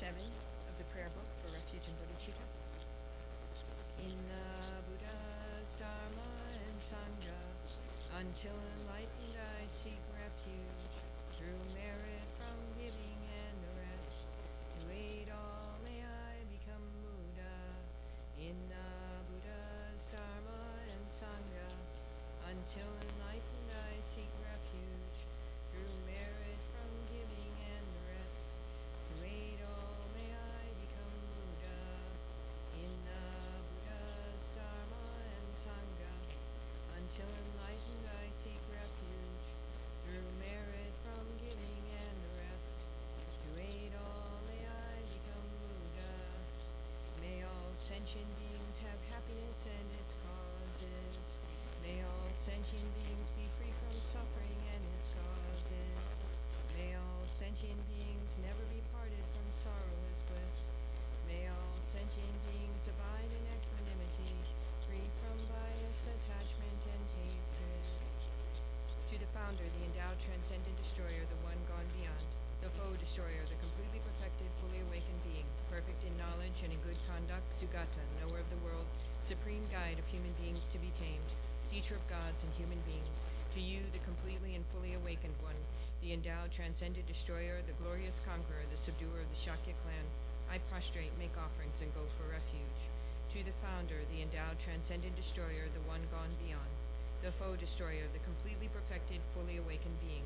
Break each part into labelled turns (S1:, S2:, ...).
S1: 7 of the prayer book for refuge and bodhicitta. In the Buddha's Dharma and Sangha, until enlightened I seek refuge, through merit from giving and the rest. To aid all may I become Buddha. In the Buddha's Dharma and Sangha, until enlightened I seek refuge, through merit from giving and the rest. To aid all may I become Buddha. In the Buddha's Dharma and Sangha, until enlightened I seek refuge, through merit from giving and the rest. To aid all may I become Buddha. May all sentient beings have happiness and its causes. May all sentient beings be free from suffering and its causes. May all sentient beings never be parted from sorrowless bliss. May all sentient beings abide in equanimity, free from bias, attachment, and hatred. To the founder, the endowed, transcendent destroyer, the one gone beyond, the foe destroyer, the completely perfected, fully awakened being, perfect in knowledge and in good conduct, Sugata, knower of the world, supreme guide of human beings to be tamed, teacher of gods and human beings, to you, the completely and fully awakened one, the endowed, transcendent destroyer, the glorious conqueror, the subduer of the Shakya clan, I prostrate, make offerings, and go for refuge. To the founder, the endowed, transcendent destroyer, the one gone beyond, the foe destroyer, the completely perfected, fully awakened being,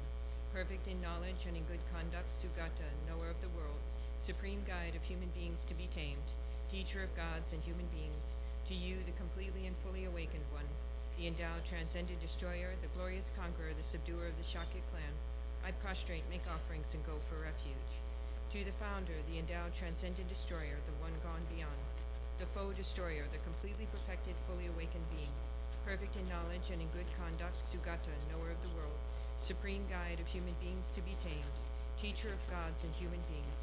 S1: perfect in knowledge and in good conduct, Sugata, knower of the world, supreme guide of human beings to be tamed, teacher of gods and human beings, to you, the completely and fully awakened one, the endowed, transcendent destroyer, the glorious conqueror, the subduer of the Shakya clan, I prostrate, make offerings, and go for refuge. To the founder, the endowed, transcendent destroyer, the one gone beyond, the foe destroyer, the completely perfected, fully awakened being, perfect in knowledge and in good conduct, Sugata, knower of the world, supreme guide of human beings to be tamed, teacher of gods and human beings,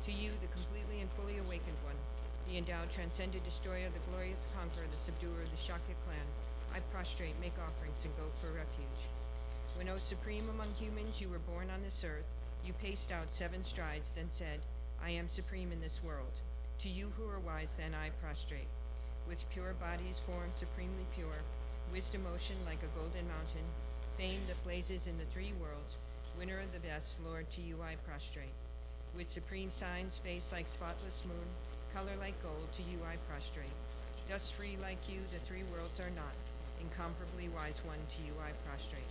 S1: to you, the completely and fully awakened one, the endowed, transcendent destroyer, the glorious conqueror, the subduer of the Shakya clan, I prostrate, make offerings, and go for refuge. When, O supreme among humans, you were born on this earth, you paced out 7 strides, then said, I am supreme in this world. To you who are wise, then I prostrate. With pure bodies formed supremely pure, wisdom ocean like a golden mountain, fame that blazes in the 3 worlds, winner of the best, Lord, to you I prostrate. With supreme signs, face like spotless moon, color like gold, to you I prostrate. Dust free like you, the 3 worlds are not, incomparably wise one, to you I prostrate.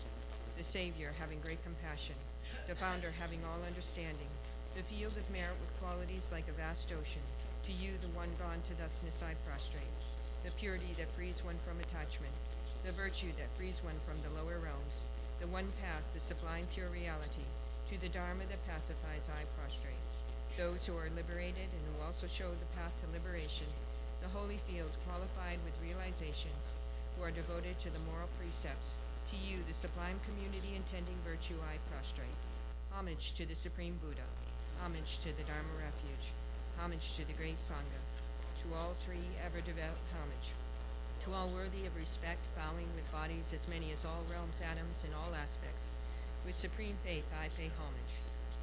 S1: The Savior, having great compassion, the founder, having all understanding, the field of merit with qualities like a vast ocean, to you, the one gone to thusness, I prostrate. The purity that frees one from attachment, the virtue that frees one from the lower realms, the one path, the sublime pure reality, to the Dharma that pacifies, I prostrate. Those who are liberated and who also show the path to liberation, the holy field qualified with realizations, who are devoted to the moral precepts, to you, the sublime community intending virtue, I prostrate. Homage to the Supreme Buddha, homage to the Dharma refuge, homage to the great Sangha, to all 3 ever devout homage, to all worthy of respect, bowing with bodies as many as all realms, atoms, in all aspects. With supreme faith I pay homage.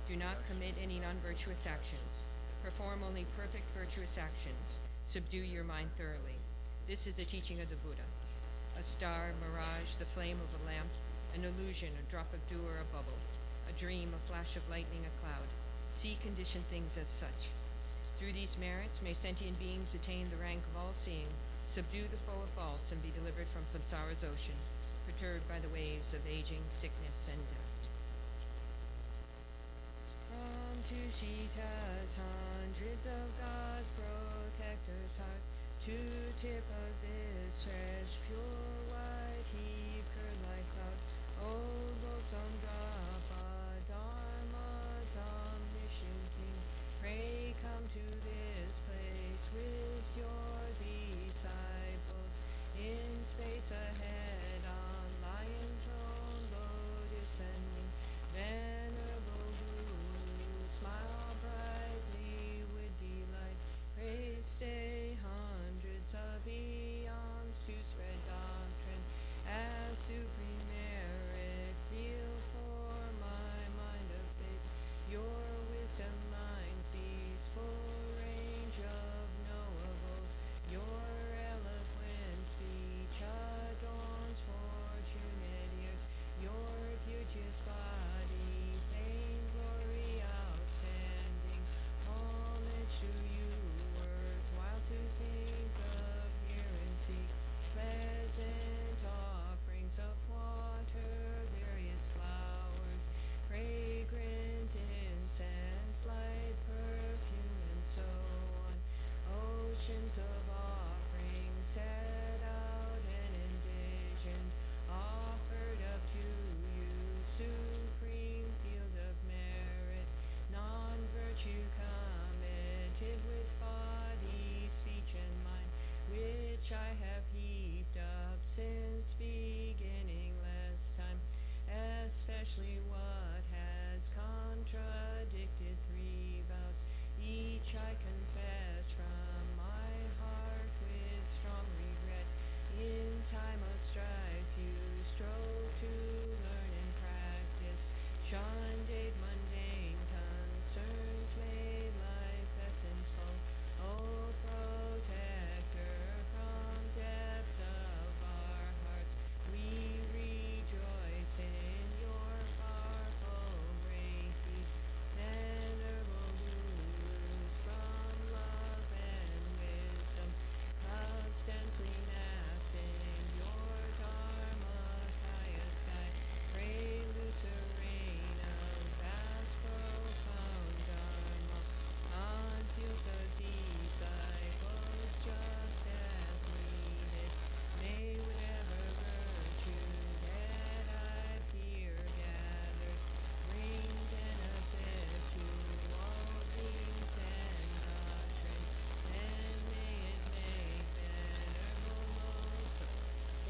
S1: Do not commit any non-virtuous actions. Perform only perfect virtuous actions. Subdue your mind thoroughly. This is the teaching of the Buddha. A star, mirage, the flame of a lamp, an illusion, a drop of dew or a bubble, a dream, a flash of lightning, a cloud. See conditioned things as such. Through these merits may sentient beings attain the rank of all-seeing, subdue the foe of faults, and be delivered from samsara's ocean, perturbed by the waves of aging, sickness, and death. From Tushita's hundreds of God's protectors' heart, to tip of this fresh, pure white heap, curd like cloud, old Botsam Drapa, Dharma's omniscient king, pray come to this place with your disciples, in space ahead on lion throne, lotus ascending, venerable Guru, smile brightly with delight, pray stay hundreds of eons to spread doctrine as supreme merit, feel for my mind of faith, your wisdom mind sees for especially what has contradicted three vows. Each I confess from my heart with strong regret. In time of strife you strove to learn and practice, shunned mundane concerns, made life essence full. O protector from depths of our hearts, we rejoice in your powerful great deeds. Venerable gurus from love and wisdom, constantly mass in your dharma kaya sky. Pray looser rain of vast profound dharma on fields of disciples just as needed. May whatever virtue that I've here gathered bring benefit to all beings and doctrine, and may it make venerable most of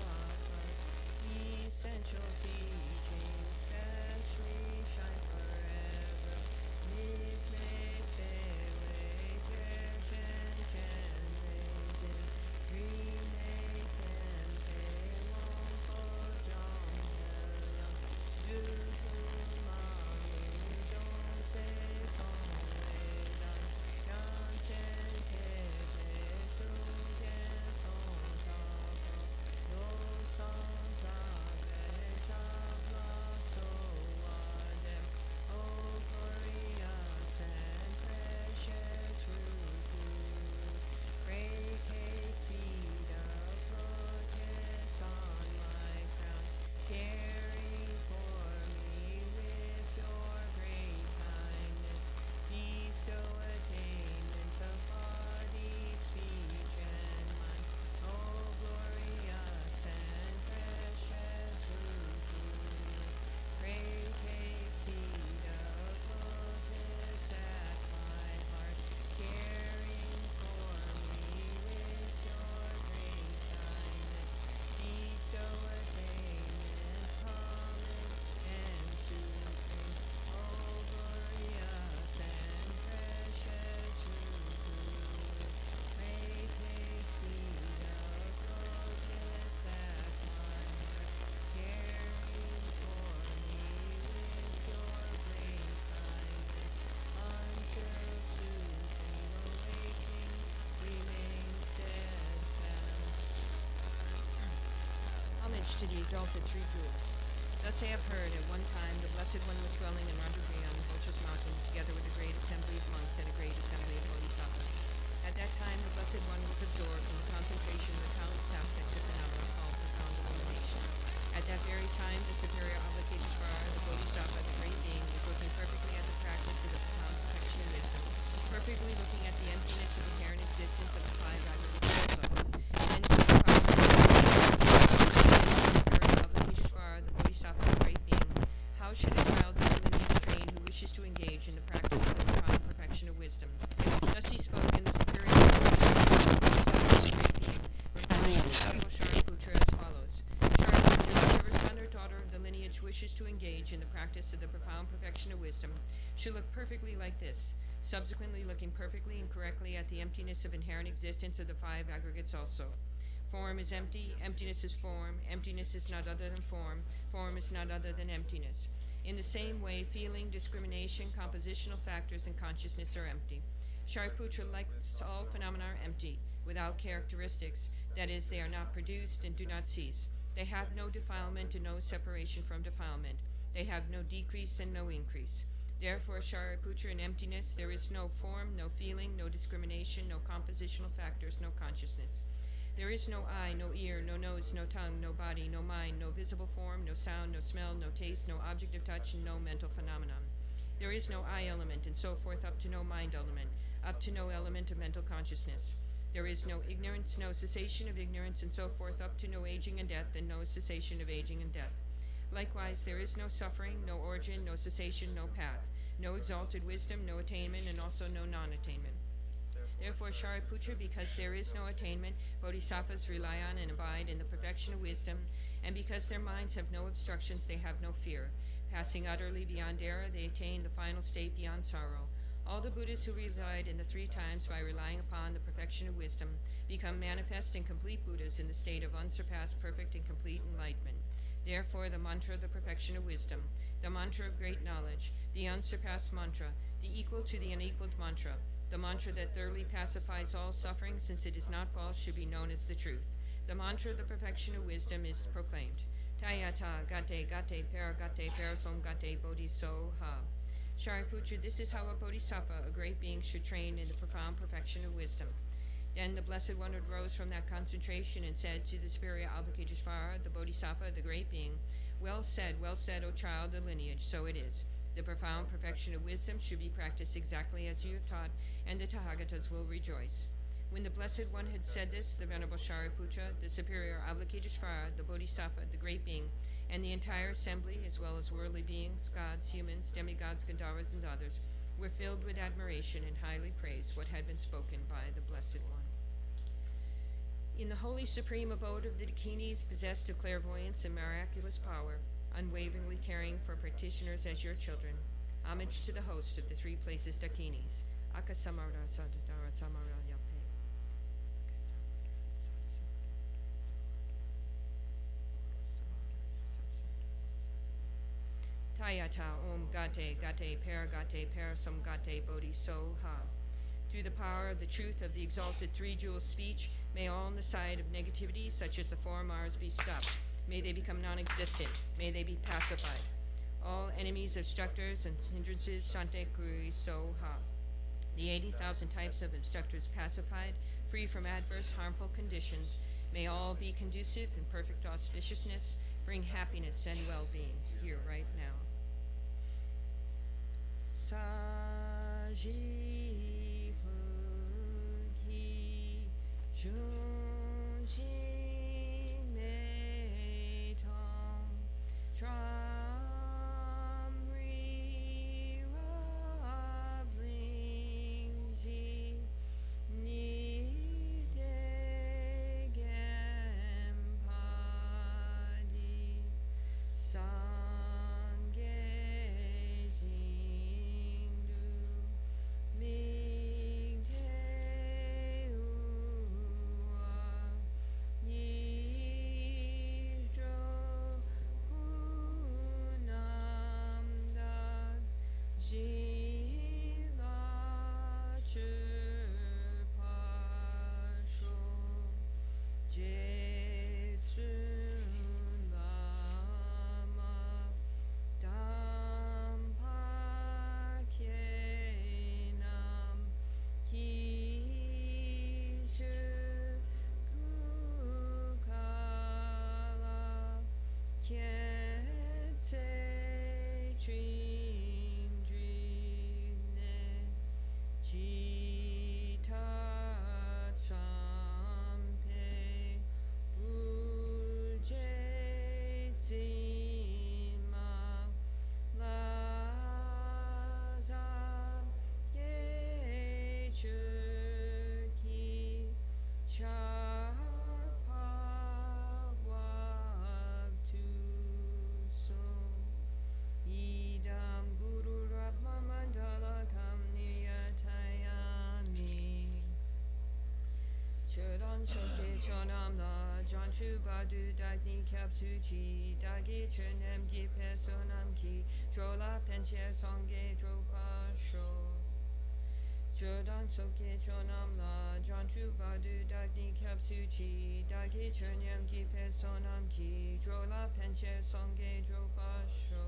S1: God heart. Essential teaching specially shine forever. Mid-May, Tsewei, Geshe Tenley, Remake and Long for John Hello. Du Malu, don't say song way done. Yan Chen Keje, Sugen Song Tapo, Do Song Tape, Chabla So Wadem, O glorious and precious root. Pray take seed of lotus on my crown, caring for me with your great kindness. Bestow attainments of body, speech, and mind. O glorious and precious root. Pray take seed of lotus at my heart, caring for me with your great kindness. Bestow attainments common and supreme. O glorious and precious root. Pray take seed of lotus at my heart, caring for me with your great kindness, until supreme awakening remain steadfast. Homage to the exalted three gurus. Thus I have heard, at one time the Blessed One was dwelling in Urgyen on the Vulture's Mountain, together with a great assembly of monks and a great assembly of bodhisattvas. At that time the Blessed One was absorbed in the contemplation of the countless aspects of phenomena called profound illumination. At that very time the superior Avalokiteshvara, the Bodhisattva, the great being, was looking perfectly at the practice of the profound perfection of wisdom, perfectly looking at the emptiness of apparent existence of the five aggregates also. And to the Avalokiteshvara, the Bodhisattva, the great being, how should a child of the lineage train who wishes to engage in the practice of the profound perfection of wisdom? Thus he spoke, and the superior Bodhisattva, the great being, replied to Shariputra as follows. Shariputra, whichever son or daughter of the lineage wishes to engage in the practice of the profound perfection of wisdom should look perfectly like this, subsequently looking perfectly and correctly at the emptiness of inherent existence of the five aggregates also. Form is empty, emptiness is form, emptiness is not other than form is not other than emptiness. In the same way, feeling, discrimination, compositional factors, and consciousness are empty. Shariputra, like all phenomena, are empty, without characteristics, that is, they are not produced and do not cease. They have no defilement and no separation from defilement. They have no decrease and no increase. Therefore, Shariputra, in emptiness, there is no form, no feeling, no discrimination, no compositional factors, no consciousness. There is no eye, no ear, no nose, no tongue, no body, no mind, no visible form, no sound, no smell, no taste, no object of touch, and no mental phenomenon. There is no I element, and so forth up to no mind element, up to no element of mental consciousness. There is no ignorance, no cessation of ignorance, and so forth up to no aging and death, and no cessation of aging and death. Likewise, there is no suffering, no origin, no cessation, no path, no exalted wisdom, no attainment, and also no non-attainment. Therefore, Shariputra, because there is no attainment, bodhisattvas rely on and abide in the perfection of wisdom, and because their minds have no obstructions, they have no fear. Passing utterly beyond error, they attain the final state beyond sorrow. All the Buddhas who reside in the three times by relying upon the perfection of wisdom become manifest and complete Buddhas in the state of unsurpassed, perfect, and complete enlightenment. Therefore, the mantra of the perfection of wisdom, the mantra of great knowledge, the unsurpassed mantra, the equal to the unequaled mantra, the mantra that thoroughly pacifies all suffering, since it is not false, should be known as the truth. The mantra of the perfection of wisdom is proclaimed. Tayata gate gate para gate parasom gate bodhisoha. Shariputra, this is how a bodhisattva, a great being, should train in the profound perfection of wisdom. Then the Blessed One arose from that concentration and said to the superior Avalokiteshvara, the bodhisattva, the great being, well said, O child of lineage, so it is. The profound perfection of wisdom should be practiced exactly as you have taught, and the Tathagatas will rejoice. When the Blessed One had said this, the Venerable Shariputra, the superior Avalokiteshvara, the bodhisattva, the great being, and the entire assembly, as well as worldly beings, gods, humans, demigods, Gandharvas, and others, were filled with admiration and highly praised what had been spoken by the Blessed One. In the holy supreme abode of the Dakinis, possessed of clairvoyance and miraculous power, unwaveringly caring for practitioners as your children, homage to the host of the three places Dakinis, Akasamara Sadadara Samara Yape. Tayata Om Gate Gate Paragate Parasam Gate Bodhisoha. Through the power of the truth of the exalted three-jewel speech, may all on the side of negativity, such as the four Mars, be stopped. May they become non-existent. May they be pacified. All enemies, obstructors, and hindrances, Shante Kuri Soha. The 80,000 types of obstructors pacified, free from adverse, harmful conditions. May all be conducive in perfect auspiciousness, bring happiness and well-being here right now. Saji Fuki Junji Meitong Tramri Rablingzi Nide Gempadi Sange Jindu Mingte Uwa Nidro Kunamda Jila Chupasho Jetsun Lama Dampakenam Kishu Kukala Kyetse Trindrine Jita Tsampe Ujetsima Laza Yechuki Chapawabtuso Idam Guru Ratma Mandala Kamniyatayami Chodan Choke Chonam La Janchu Badu Dagni Kapsuchi Dagi Chenem Gi Pesonam Ki Drola Penche Songe Dropasho Chodan Choke Chonam La Janchu Badu Dagni Kapsuchi Dagi Chenem Gi Pesonam Ki Drola Penche Songe Dropasho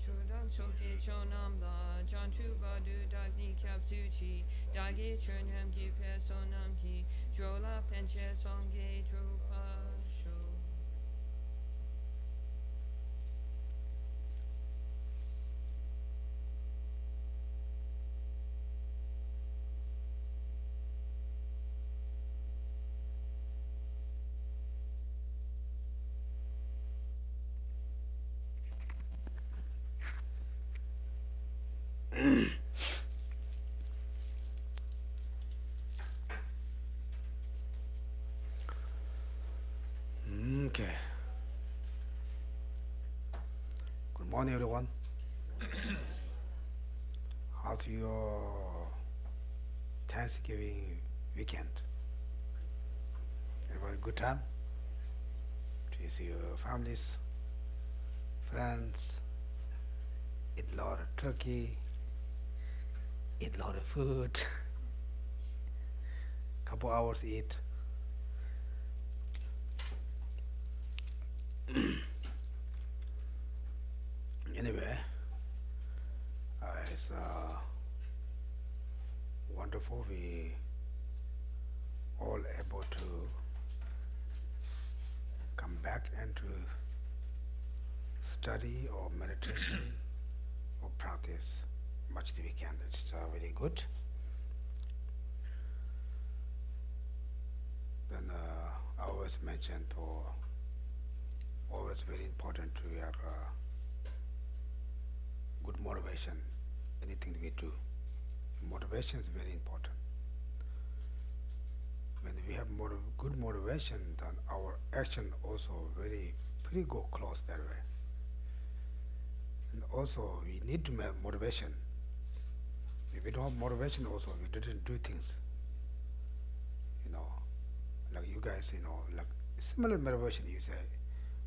S1: Chodan Choke Chonam La Janchu Badu Dagni Kapsuchi Dagi Chenem Gi Pesonam Ki Drola Penche Songe Dropasho.
S2: Okay. Morning, everyone. How's your Thanksgiving weekend? Everybody good time? To see your families, friends, eat a lot of turkey, eat a lot of food, couple hours eat. Anyway, it's wonderful we all able to come back and to study or meditation or practice much that we can. It's very good. Then I always mention for always very important to have good motivation, anything we do. Motivation is very important. When we have good motivation, then our action also pretty go close that way. And also we need to have motivation. If we don't have motivation also, we didn't do things. Like you guys, like similar motivation, you say,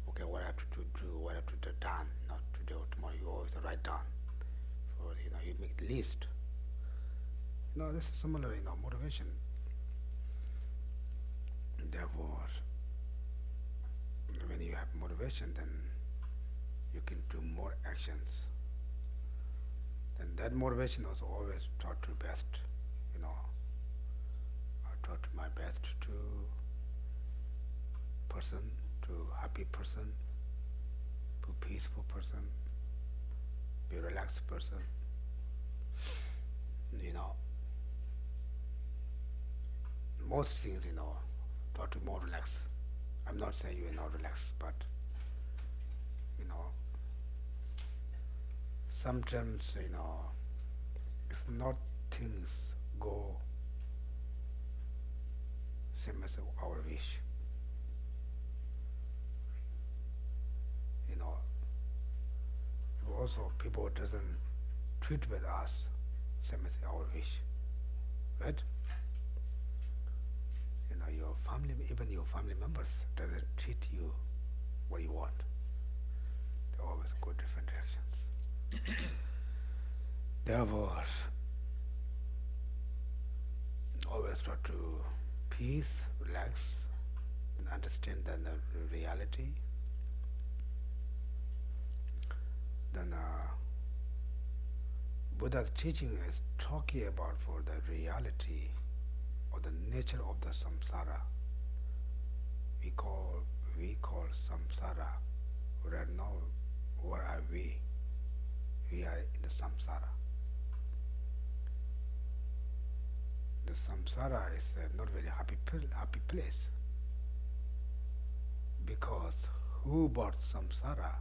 S2: okay, what I have to do, what I have to do done, not today or tomorrow, you always write down. For, you make the list. This is similar, motivation. Therefore, when you have motivation, then you can do more actions. Then that motivation also always try to best, I try to my best to person, to happy person, to peaceful person, be relaxed person, most things, try to more relax. I'm not saying you are not relaxed, but, sometimes, if not things go same as our wish, if also people doesn't treat with us same as our wish, right? Your family, even your family members doesn't treat you what you want. They always go different directions. Therefore, always try to peace, relax, and understand the reality. Then Buddha's teaching is talking about for the reality or the nature of the samsara. We call samsara. Right now, where are we? We are in the samsara. The samsara is not very happy place, because who brought samsara,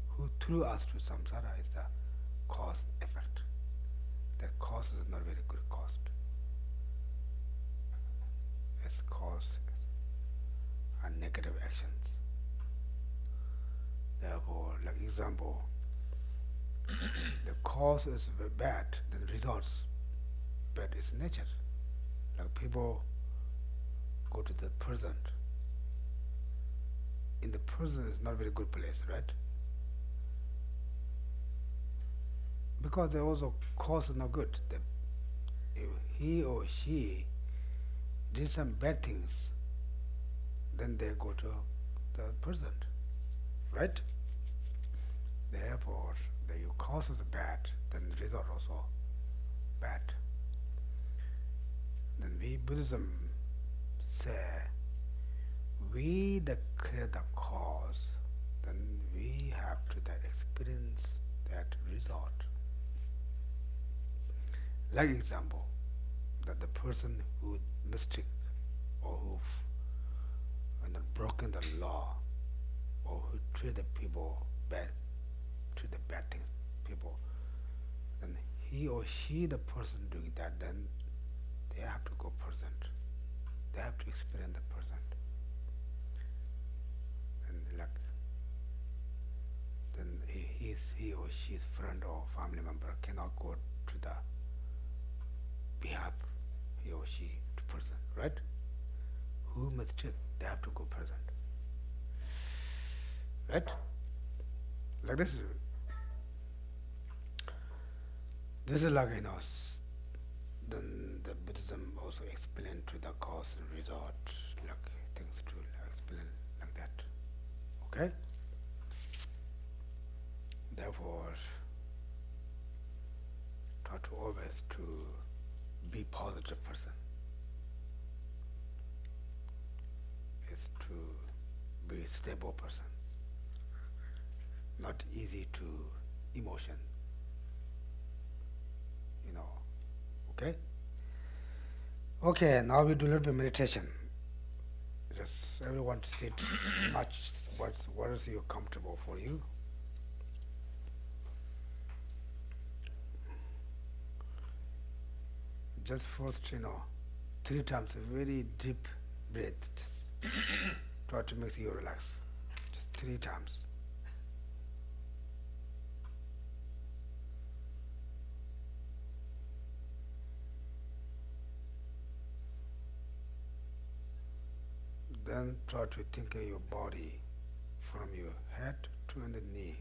S2: who threw us to samsara is the cause effect. That cause is not very good cause. It's cause and negative actions. Therefore, like example, the cause is bad, then results bad is nature. Like people go to the prison. In the prison is not very good place, right? Because they also cause is not good. If he or she did some bad things, then they go to the prison, right? Therefore, your cause is bad, then the result also bad. Then we Buddhism say, we that create the cause, then we have to that experience that result. Like example, that the person who mistake or who broken the law or who treat the people bad, treat the bad things, people, then he or she, the person doing that, then they have to go present. They have to experience the present. And like, then he she's friend or family member cannot go to the behalf he or she to present, right? Who meditate, they have to go present, right? Like this is like, then the Buddhism also explained to the cause and result, like things to explain like that. Okay? Therefore, try to always to be positive person. Is to be stable person. Not easy to emotion. Okay? Okay, now we do a little bit of meditation. Just everyone to sit much what is you comfortable for you. Just first, 3 times a very deep breath. Just try to make you relax. Just 3 times. Then try to think of your body from your head to the knee.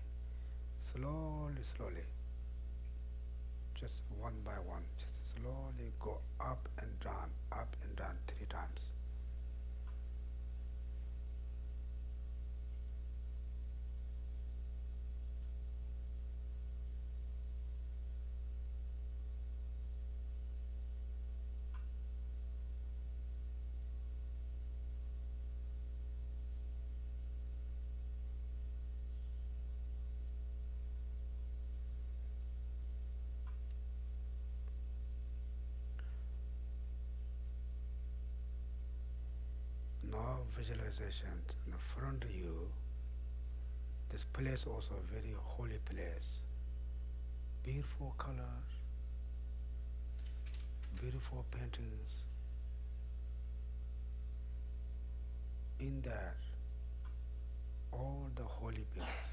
S2: Slowly, slowly. Just one by one. Just slowly go up and down 3 times. Now visualization in front of you. This place also a very holy place. Beautiful colors, beautiful paintings. In there, all the holy beings.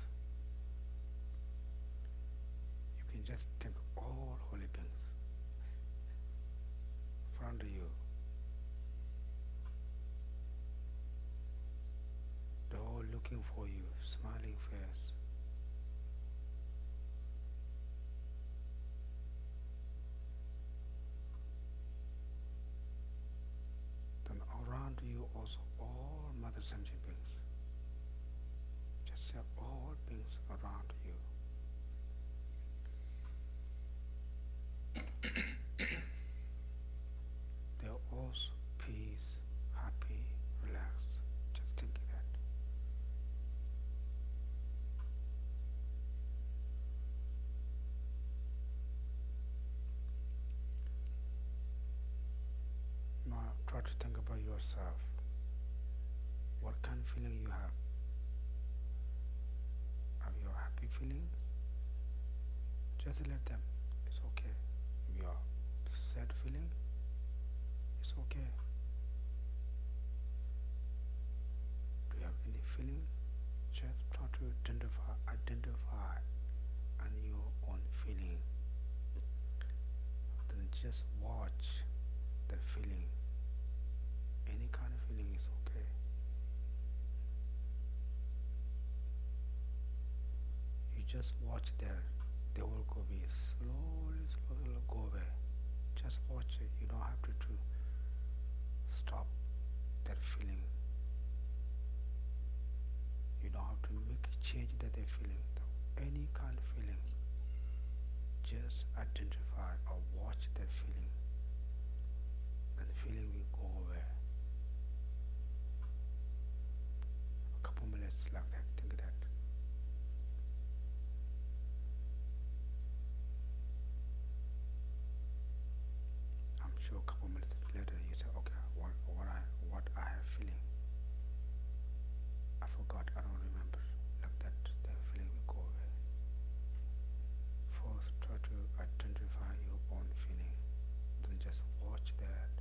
S2: You can just think all holy beings in front of you. They're all looking for you, smiling face. Then around you also all Mother Sentient beings. Just say all beings around you. They're also peace, happy, relaxed. Just thinking that. Now try to think about yourself. What kind of feeling you have? Have you a happy feeling? Just let them. It's okay. If you are sad feeling, it's okay. Do you have any feeling? Just try to identify on your own feeling. Then just watch that feeling. Any kind of feeling is okay. You just watch there. They will go away. Slowly, slowly go away. Just watch it. You don't have to stop that feeling. You don't have to make a change that they're feeling. Any kind of feeling. Just identify or watch that feeling. And the feeling will go away. A couple minutes like that. Think that. I'm sure a couple minutes later you say, okay, what I have feeling. I forgot, I don't remember. Like that, the feeling will go away. First, try to identify your own feeling. Then just watch that.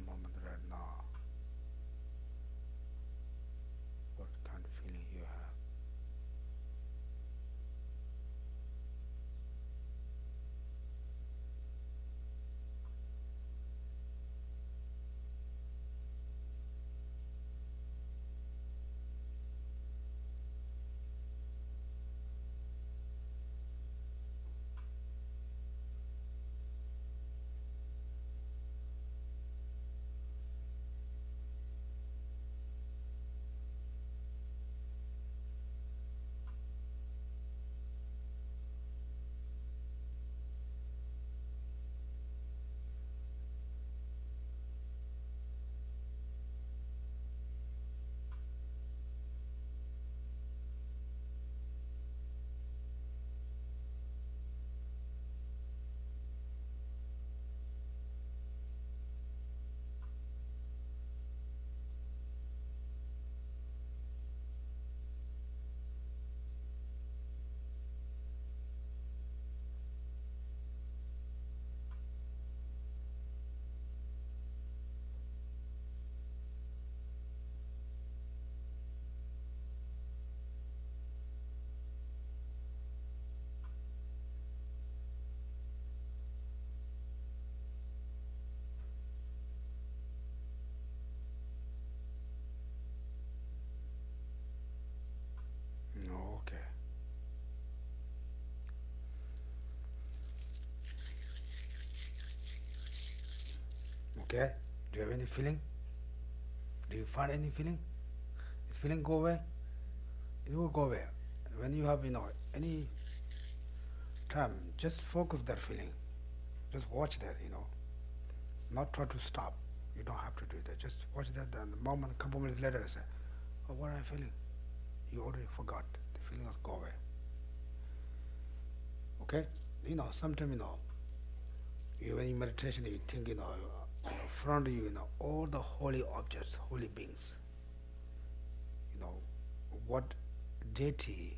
S2: moment right now. What kind of feeling you have? No, okay. Okay? Do you have any feeling? Do you find any feeling? Is feeling go away? It will go away. When you have, any time, just focus that feeling. Just watch that, Not try to stop. You don't have to do that. Just watch that. Then the moment, a couple minutes later, say, "Oh, what am I feeling?" You already forgot. The feeling has go away. Okay? Sometimes, you when you meditation, you think, front of you, all the holy objects, holy beings. What deity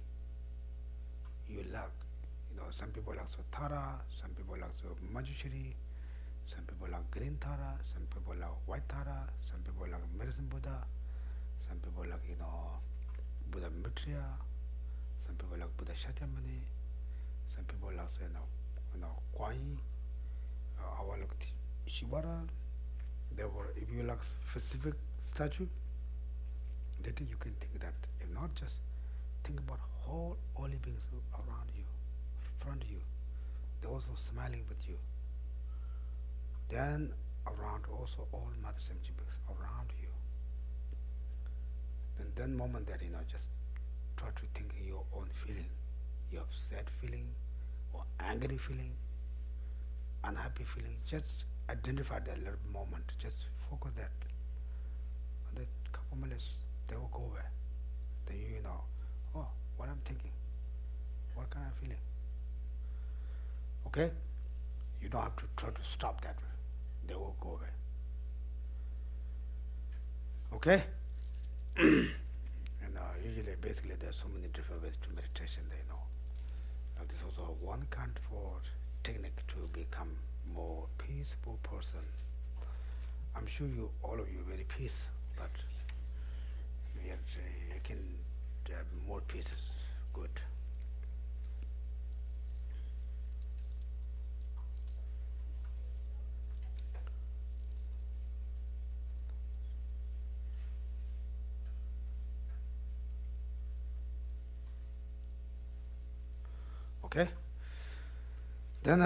S2: you like. Some people like Tara, some people like Manjushri, some people like green Tara, some people like white Tara, some people like medicine Buddha, some people like, Buddha Maitreya, some people like Buddha Shakyamuni, some people like, Kuan Yin, our like Shivara. Therefore, if you like specific statue, that you can think that. If not, just think about whole holy beings around you, in front of you. They're also smiling with you. Then around also all Mother Simchi beings around you. Then moment that, just try to think your own feeling. You have sad feeling, or angry feeling, unhappy feeling. Just identify that little moment. Just focus that. And that couple minutes, they will go away. Then you know, oh, what I'm thinking, what kind of feeling. Okay? You don't have to try to stop that. They will go away. Okay? And usually, basically, there's so many different ways to meditation. Now, this is also one kind for technique to become more peaceful person. I'm sure all of you, very peace, but you can have more pieces. Good. Okay. Then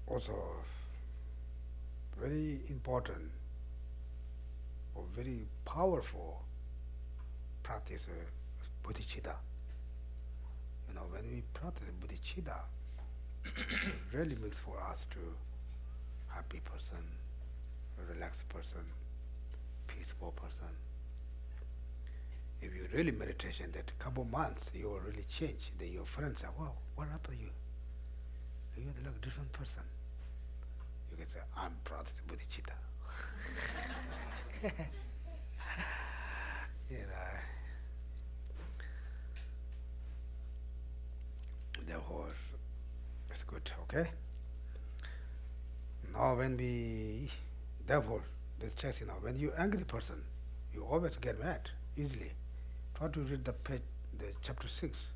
S2: also very important or very powerful practice bodhicitta. When we practice bodhicitta, it really makes for us to happy person, relaxed person, peaceful person. If you really meditation, that couple months you will really change. Then your friends say, "Wow, what happened to you? You're like a different person." You can say, "I'm practicing bodhicitta." Therefore, it's good. Okay. Now when we, therefore, this text, when you angry person, you always get mad easily. Try to read the page, the chapter 6.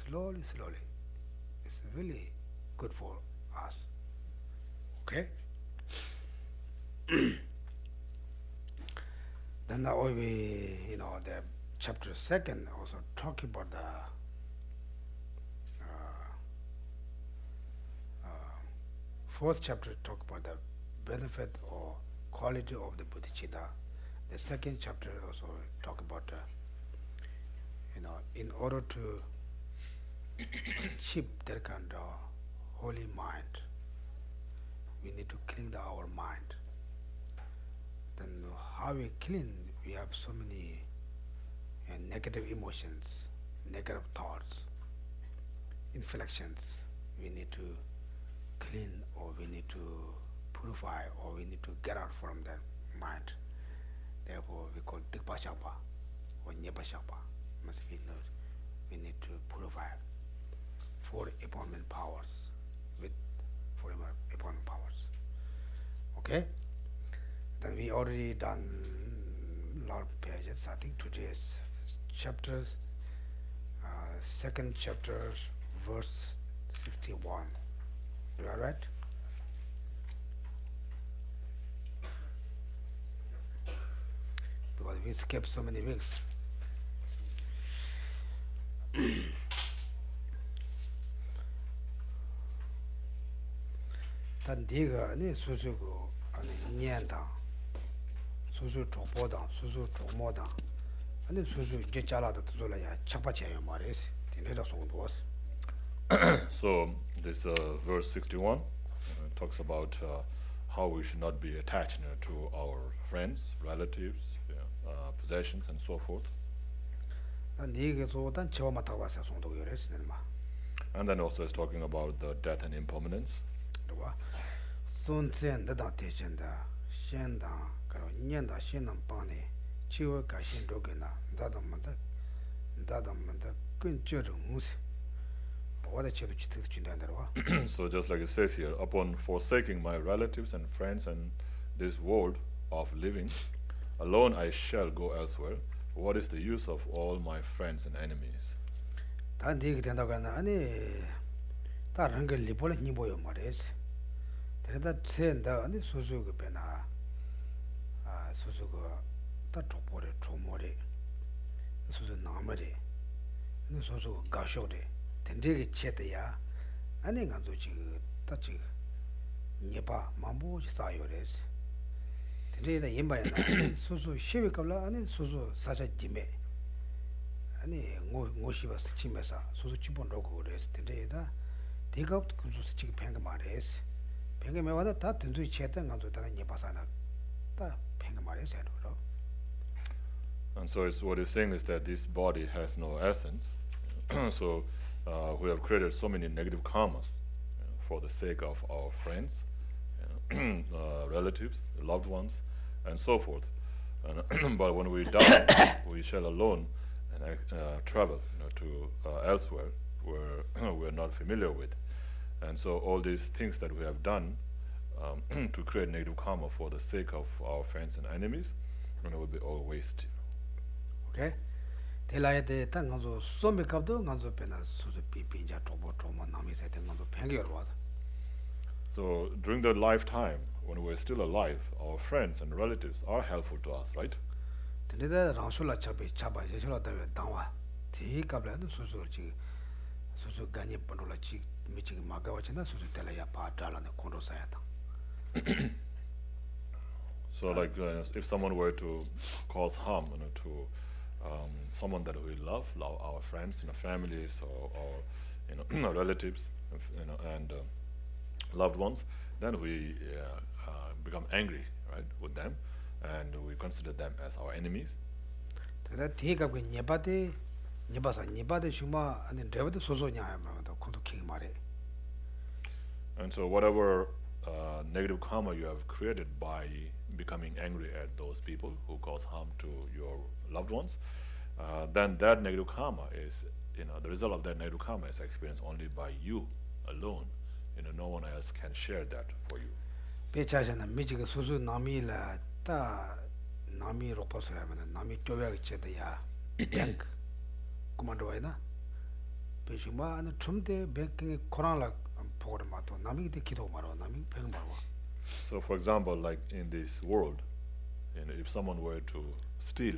S2: Slowly, slowly. It's really good for us. Okay? Then now we, the chapter 2nd also talk about the fourth chapter talk about the benefit or quality of the bodhicitta. The second chapter also talk about in order to achieve that kind of holy mind, we need to clean our mind. Then how we clean? We have so many negative emotions, negative thoughts, inflections. We need to clean, or we need to purify, or we need to get out from that mind. Therefore, we call Dikpa Shapa or Nyepa Shapa. Must be known. We need to purify 4 appointment powers with 4 appointment powers. Okay? Then we already done a lot of pages. I think today's chapters, second chapter, verse 61. You are right? Because we skipped so many weeks. Then diga ni susu go ani nyan dang, susu chokpo dang, susu chokmo dang, ani susu je chala da tuzo la ya chakpa chayo ma res, tine da song duos.
S3: So this verse 61 talks about how we should not be attached to our friends, relatives, possessions, and so forth.
S2: And
S3: then also it's talking about the death and impermanence. So just like it says here, upon forsaking my relatives and friends and this world of living, alone I shall go elsewhere. What is the use of all my friends and enemies?
S2: Tendegi chete ya, ane nga zo chigi tachi nyepa mambu chi sayo res. Tendegi da yinba ya na, susu shewe kabla, ane susu sacha jime. Ane ngo shiba sichi mesa, susu chibon rogo res. Tendegi da, digab kuzu sichi penga ma res. Penga me wada ta tendui chete nga zo taga nyepa sa na, ta penga ma res ya no.
S3: And so what he's saying is that this body has no essence. So we have created so many negative karmas for the sake of our friends, relatives, loved ones, and so forth. But when we die, we shall alone and travel to elsewhere where we're not familiar with. And so all these things that we have done to create negative karma for the sake of our friends and enemies, will be all waste.
S2: Okay? Telaya ta nganzo sombe kapdo nganzo pena suzu pinja tobo tomo nami sete nganzo pengyor wada.
S3: So during the lifetime, when we're still alive, our friends and relatives are helpful to us, right?
S2: Tenida rangsula chaba jeshola dawe dangwa. Ti kapla no suzu ganye pandola chi michi magawa chena suzu telaya pa dala ne kondo sayata.
S3: So like if someone were to cause harm to someone that we love our friends, families, or relatives, and loved ones, then we become angry, right, with them, and we consider them as our enemies. And so whatever negative karma you have created by becoming angry at those people who cause harm to your loved ones, then that negative karma is, the result of that negative karma is experienced only by you alone, no one else can share that for you.
S2: 배차잖아 미지가 수수 남이라 다 남이 로퍼서야면 남이 쪼야게 쳐도야 뱅크 그만둬야나 배지마는 좀대 백경에 코로나라 보고를 맞도 남이 때 기도 말어 남이 뱅 말어.
S3: So for example, like in this world, if someone were to steal,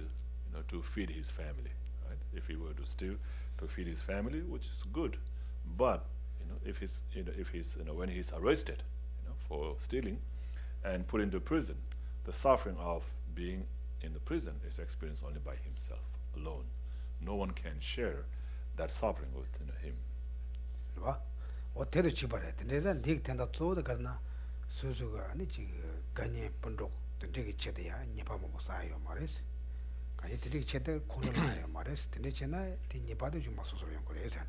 S3: to feed his family, right? If he were to steal to feed his family, which is good, but if he's when he's arrested, for stealing and put into prison, the suffering of being in the prison is experienced only by himself alone. No one can share that suffering with him.
S2: 봐. 어때도 지발해. 내가 네 된다 쪼도 가나 수수가 아니 지금 간이 번록 되게 쳐대야 니바 뭐 사요 말이스. 간이 되게 쳐대 코로나야 말이스. 근데 제나 니바도 좀 마소소 용 그래 해서.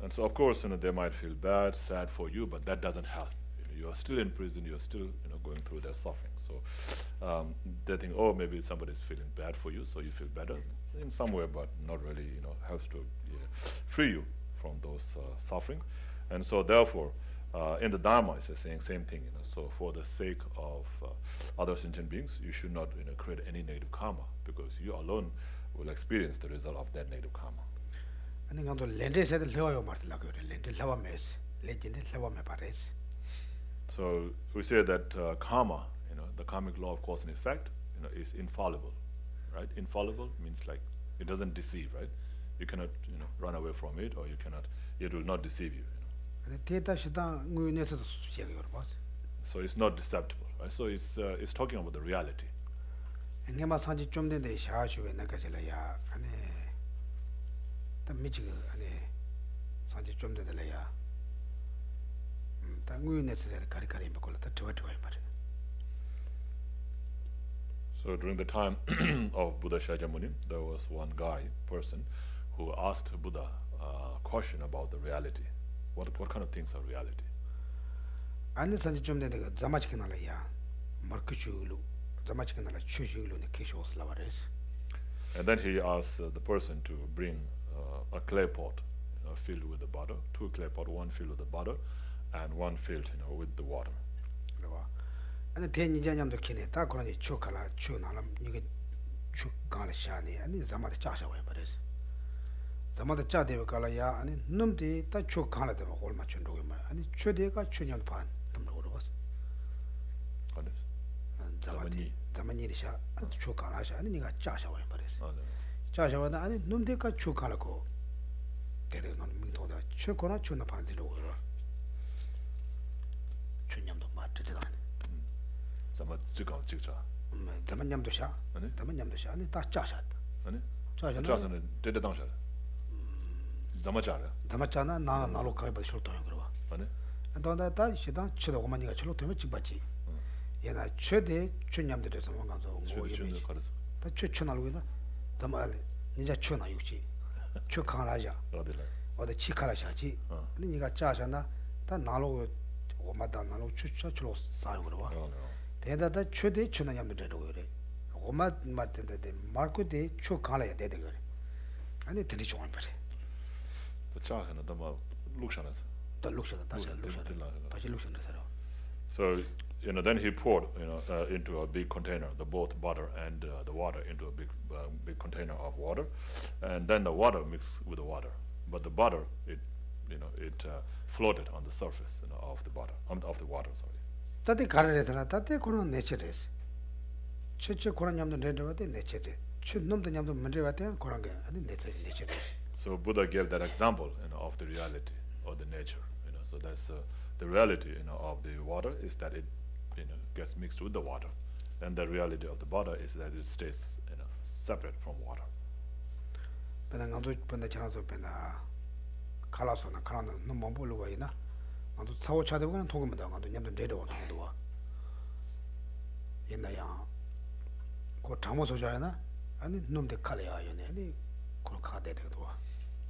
S3: And so of course, they might feel bad, sad for you, but that doesn't help. You are still in prison, you are still going through their suffering. So they think, oh, maybe somebody's feeling bad for you, so you feel better in some way, but not really, helps to free you from those suffering. And so therefore, in the Dharma, it's saying same thing. So for the sake of other sentient beings, you should not create any negative karma, because you alone will experience the result of that negative karma.
S2: 아니 간도 렌데세들 해와요 말들라 그래. 렌데 해와메스. 레진데 해와메 바레스.
S3: So we say that karma, the karmic law of cause and effect, is infallible, right? Infallible means like it doesn't deceive, right? You cannot, run away from it, or it will not deceive you. So it's not deceptible, right? So it's talking about the reality. So during the time of Buddha Shakyamuni, there was one person, who asked Buddha a question about the reality. What kind of things are reality? And then he asked the person to bring a clay pot, filled with the butter, 2 clay pot, one filled with the butter, and one filled, with the water.
S2: And the 10 years kine ta korani chukala chunalam you chukala shani and zamata chasha way but is zamata chade kala ya and numdi ta chukala de whole much and chudeka chunyan pan was zamani sha chukala sha and you got chasha way but is chasha and numdeka chukala go they don't mean to the chukona chuna pan the over chunyam do matter. 자만냠도 샤. 자만냠도 샤. 아니 다 짜샷.
S3: 아니. 짜샤는 데데당샤. 자마자라.
S2: 자마자나 나로 가야 봐 쇼도 그러 봐.
S3: 아니.
S2: 안도다 다 시당 치도고만이가 치로 되면 찍받지. 얘나 최대 춘냠들에서 뭔가서 오이미. 다 추천하고이나. 자말 니자 추나 육지. 추강라자. 어디 치카라샤지. 근데 니가 짜샤나 다 나로 오마다 나로 추쳐로 사요 그러 봐. 대다다 최대 천년염도 되고 그래. 오마 맞던데 마르코데 초칼아야 되대 그래. 아니 되게 좋은 말이.
S3: 또 차서는 더 룩션에서.
S2: 더 룩션 다시 룩션. 다시 룩션 해서.
S3: So, then he poured, into a big container, both butter and the water into a big container of water, and then the water mixed with the water. But the butter, it floated on the surface, of the butter, of the water. Sorry.
S2: 다들 가르래더라. 다들 그런 내체레스. 최초 그런 냠도 내려와대 내체레. 춘놈도 냠도 먼저 왔대 그런 게 아니 내체레.
S3: So Buddha gave that example, of the reality or the nature. So that's the reality, of the water is that it, gets mixed with the water, and the reality of the butter is that it stays, separate from water.
S2: 배낭도 번다 지나서 배나 칼라서나 칼라는 너무 모르고 있나? 나도 사고 차대고는 도금다. 나도 냠도 내려와 나도 와. 옛날야. 그 잘못 소자야나? 아니 놈들 칼이야 얘네. 아니 그렇게 가대 되도 와.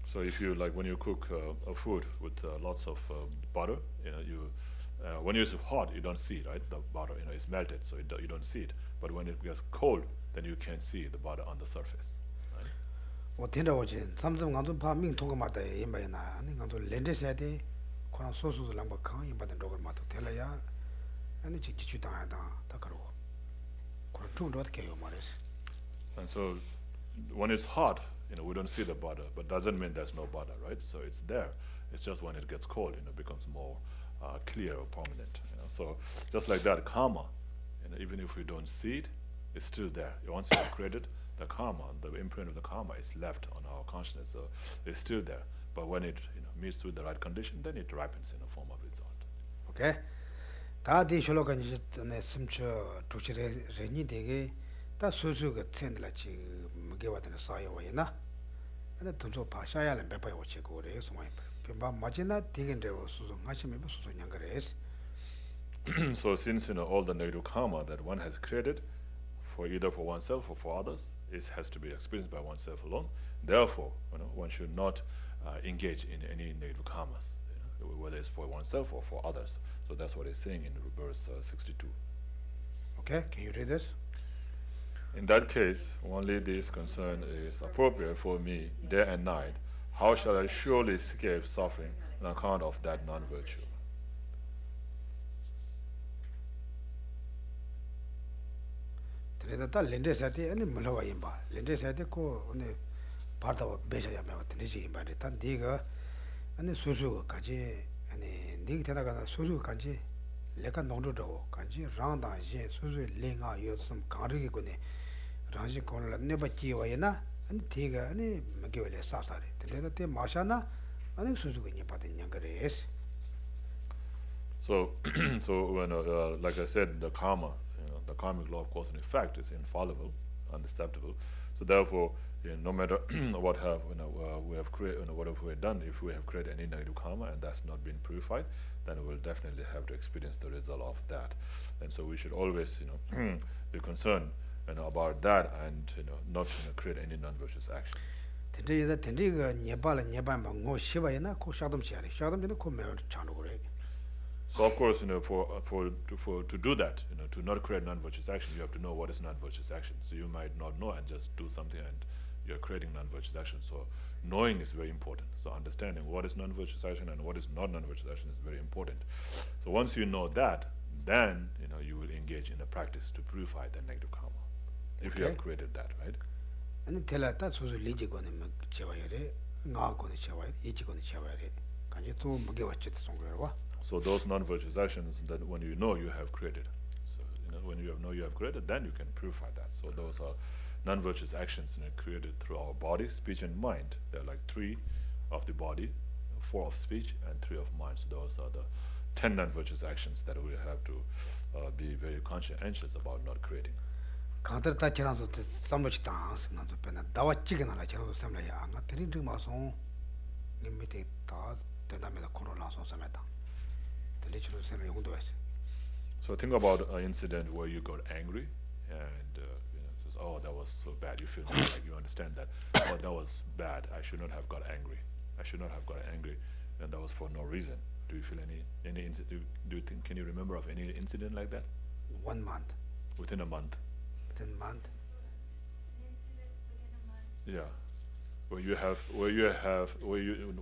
S3: So if you when you cook a food with lots of butter, when it's hot, you don't see it, right? The butter, it's melted, so you don't see it. But when it gets cold, then you can see the butter on the surface. Right?
S2: 된다고지. 삼성 간도 파 민통고 말다 이마이나. 아니 간도 렌데스야 돼. Koran sosu lamba kang yimba den dogar mato tela ya ane chi jichu dang da karo. Koran chung do ke yo mares.
S3: And so when it's hot, we don't see the border, but doesn't mean there's no border, right? So it's there. It's just when it gets cold, it becomes more clear or prominent. So just like that, karma, even if we don't see it, it's still there. Once you have created the karma, the imprint of the karma is left on our consciousness, so it's still there. But when it meets with the right condition, then it ripens in a form of result.
S2: Okay. Da di sholo kan ji ne simcho tuchi re ni de ta su su ge tsen la chi ge wa de sa yo wa na. Ane tunso pa sha ya le be pa yo che go re so mai. Pe ba ma ji na de gen de wo su su nga chi me su su nyang ge res.
S3: So since all the negative karma that one has created, for either for oneself or for others, it has to be experienced by oneself alone. Therefore, one should not engage in any negative karmas, whether it's for oneself or for others. So that's what it's saying in verse 62.
S2: Okay, can you read this?
S3: In that case, only this concern is appropriate for me day and night. How shall I surely escape suffering on account of that non-virtue?
S2: Tene da lende sati ane mulawa yimba. Lende sati ko ane parta wa besha ya mewa tene ji yimba de. Tan diga ane susu kanchi ane diga tena kana susu kanchi leka nongdo dawo kanchi rang dang yin susu linga yo tsum kangri ki kone rangshi kone la neba jiwa yina ane diga ane magiwa le sasari. Tene da te masha na ane susu ka nipa de nyangare es.
S3: So, like I said, the karma, the karmic law of cause and effect is infallible, undisturbable. So therefore, no matter what we have created, whatever we have done, if we have created any negative karma and that's not been purified, then we will definitely have to experience the result of that. And so we should always, be concerned, about that and not create any non-virtuous actions. So of course, to do that, to not create non-virtuous action, you have to know what is non-virtuous action. So you might not know and just do something and you're creating non-virtuous action. So knowing is very important. So understanding what is non-virtuous action and what is not non-virtuous action is very important. So once you know that, then you will engage in a practice to purify the negative karma. If you have created that, right?
S2: And tell us that so liji gone chewayere, nga gone chewayere, ichi gone chewayere. Kanji to mgewa chit songwerwa.
S3: So those non-virtuous actions that when you know you have created, so when you know you have created, then you can purify that. So those are non-virtuous actions created through our body, speech, and mind. They're like 3 of the body, 4 of speech, and 3 of mind. So those are the 10 non-virtuous actions that we have to be very conscientious about not creating.
S2: Counter ta chiranzo te samloch tang nanzo pena dawa chigena la chiranzo samla ya nga teri ring ma song nimite ta te da me da kono la song sameta.
S3: So think about an incident where you got angry and says, oh, that was so bad. You feel like you understand that. Oh, that was bad. I should not have got angry. I should not have got angry, and that was for no reason. Do you feel any incident? Do you think? Can you remember of any incident like that?
S2: 1 month.
S3: Within a month.
S2: Within a month.
S4: An incident within a month.
S3: Yeah.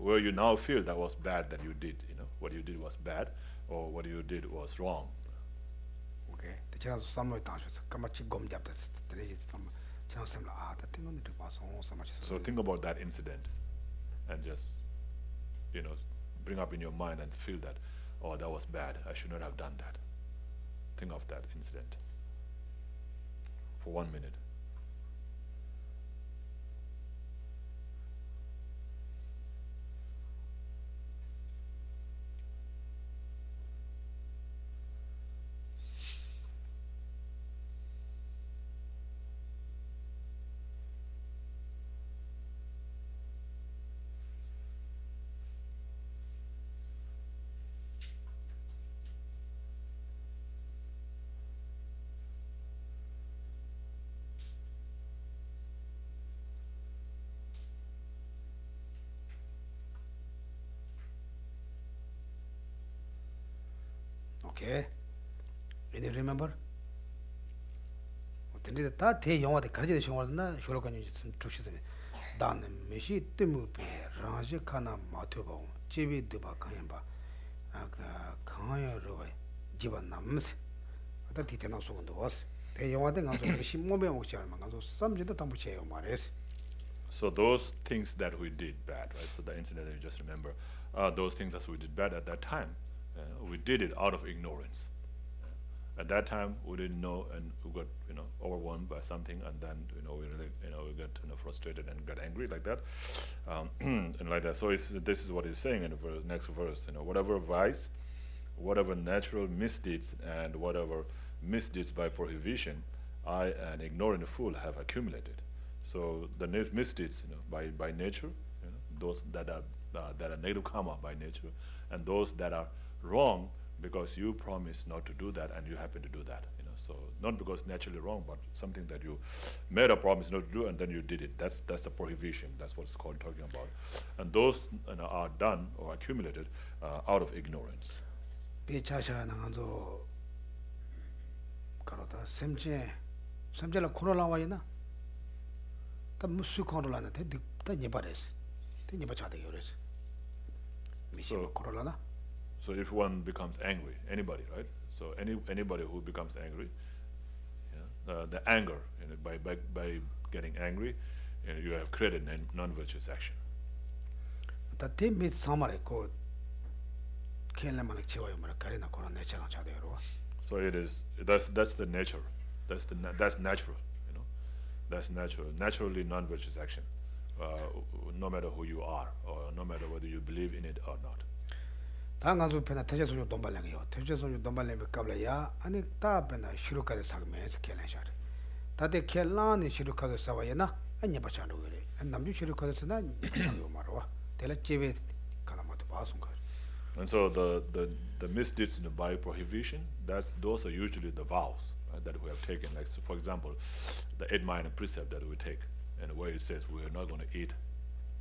S3: Where you now feel that was bad that you did. What you did was bad, or what you did was wrong.
S2: Okay. The chiranzo samlo tang shus kamachi gom jab da teri sam chiranzo samla ta tingo ni ba song samachi.
S3: So think about that incident, and just bring up in your mind and feel that, oh, that was bad. I should not have done that. Think of that incident for 1 minute.
S2: Okay. Can you remember? Tende ta te yongwa de karje de shongwa na sholo kan yu chushi de dan me shi temu pe ranje kana ma to ba jebi de ba kan ba 강요 로에 집안 남스 어떤 디테나 소근도 왔어 대영화된 가서 신모배 먹지 않으면 가서 쌈지도 담부채요 말했어.
S3: So those things that we did bad, right? So the incident that you just remember, those things that we did bad at that time, we did it out of ignorance. At that time, we didn't know, and we got overwhelmed by something, and then we really we got frustrated and got angry like that, and like that. So this is what he's saying in the next verse. Whatever vice, whatever natural misdeeds, and whatever misdeeds by prohibition, I, an ignorant fool, have accumulated. So the misdeeds, by nature, those that are negative karma by nature, and those that are wrong because you promised not to do that and you happen to do that. So not because naturally wrong, but something that you made a promise not to do and then you did it. That's the prohibition. That's what it's called talking about. And those are done or accumulated out of ignorance.
S2: 그러다 semje la khorola wayna ta musu khorola na te ta nyebares te nyeba chade yores mishi khorola na.
S3: So if one becomes angry, anybody, right? So anybody who becomes angry, the anger, by getting angry, you have created non-virtuous action.
S2: ta te mit samare ko khenle manak chewa yomara karina khorola ne chang chade yoro.
S3: So it is. That's the nature. That's natural. That's natural. Naturally non-virtuous action, no matter who you are, or no matter whether you believe in it or not.
S2: 당간수 페나 태제소요 돈발랭이요. 태제소요 돈발랭이 갑라야 아니 따페나 시루카데 사그메스 켈렌샤르. 다데 켈란이 시루카데 사와야나 안냐 바찬도 그래. 남주 시루카데 사나 바찬도 말와. 텔라 제베 가나마도 바송가.
S3: And so the misdeeds by prohibition, those are usually the vows, right, that we have taken. Like, so for example, the 8 minor precept that we take, and where it says we are not going to eat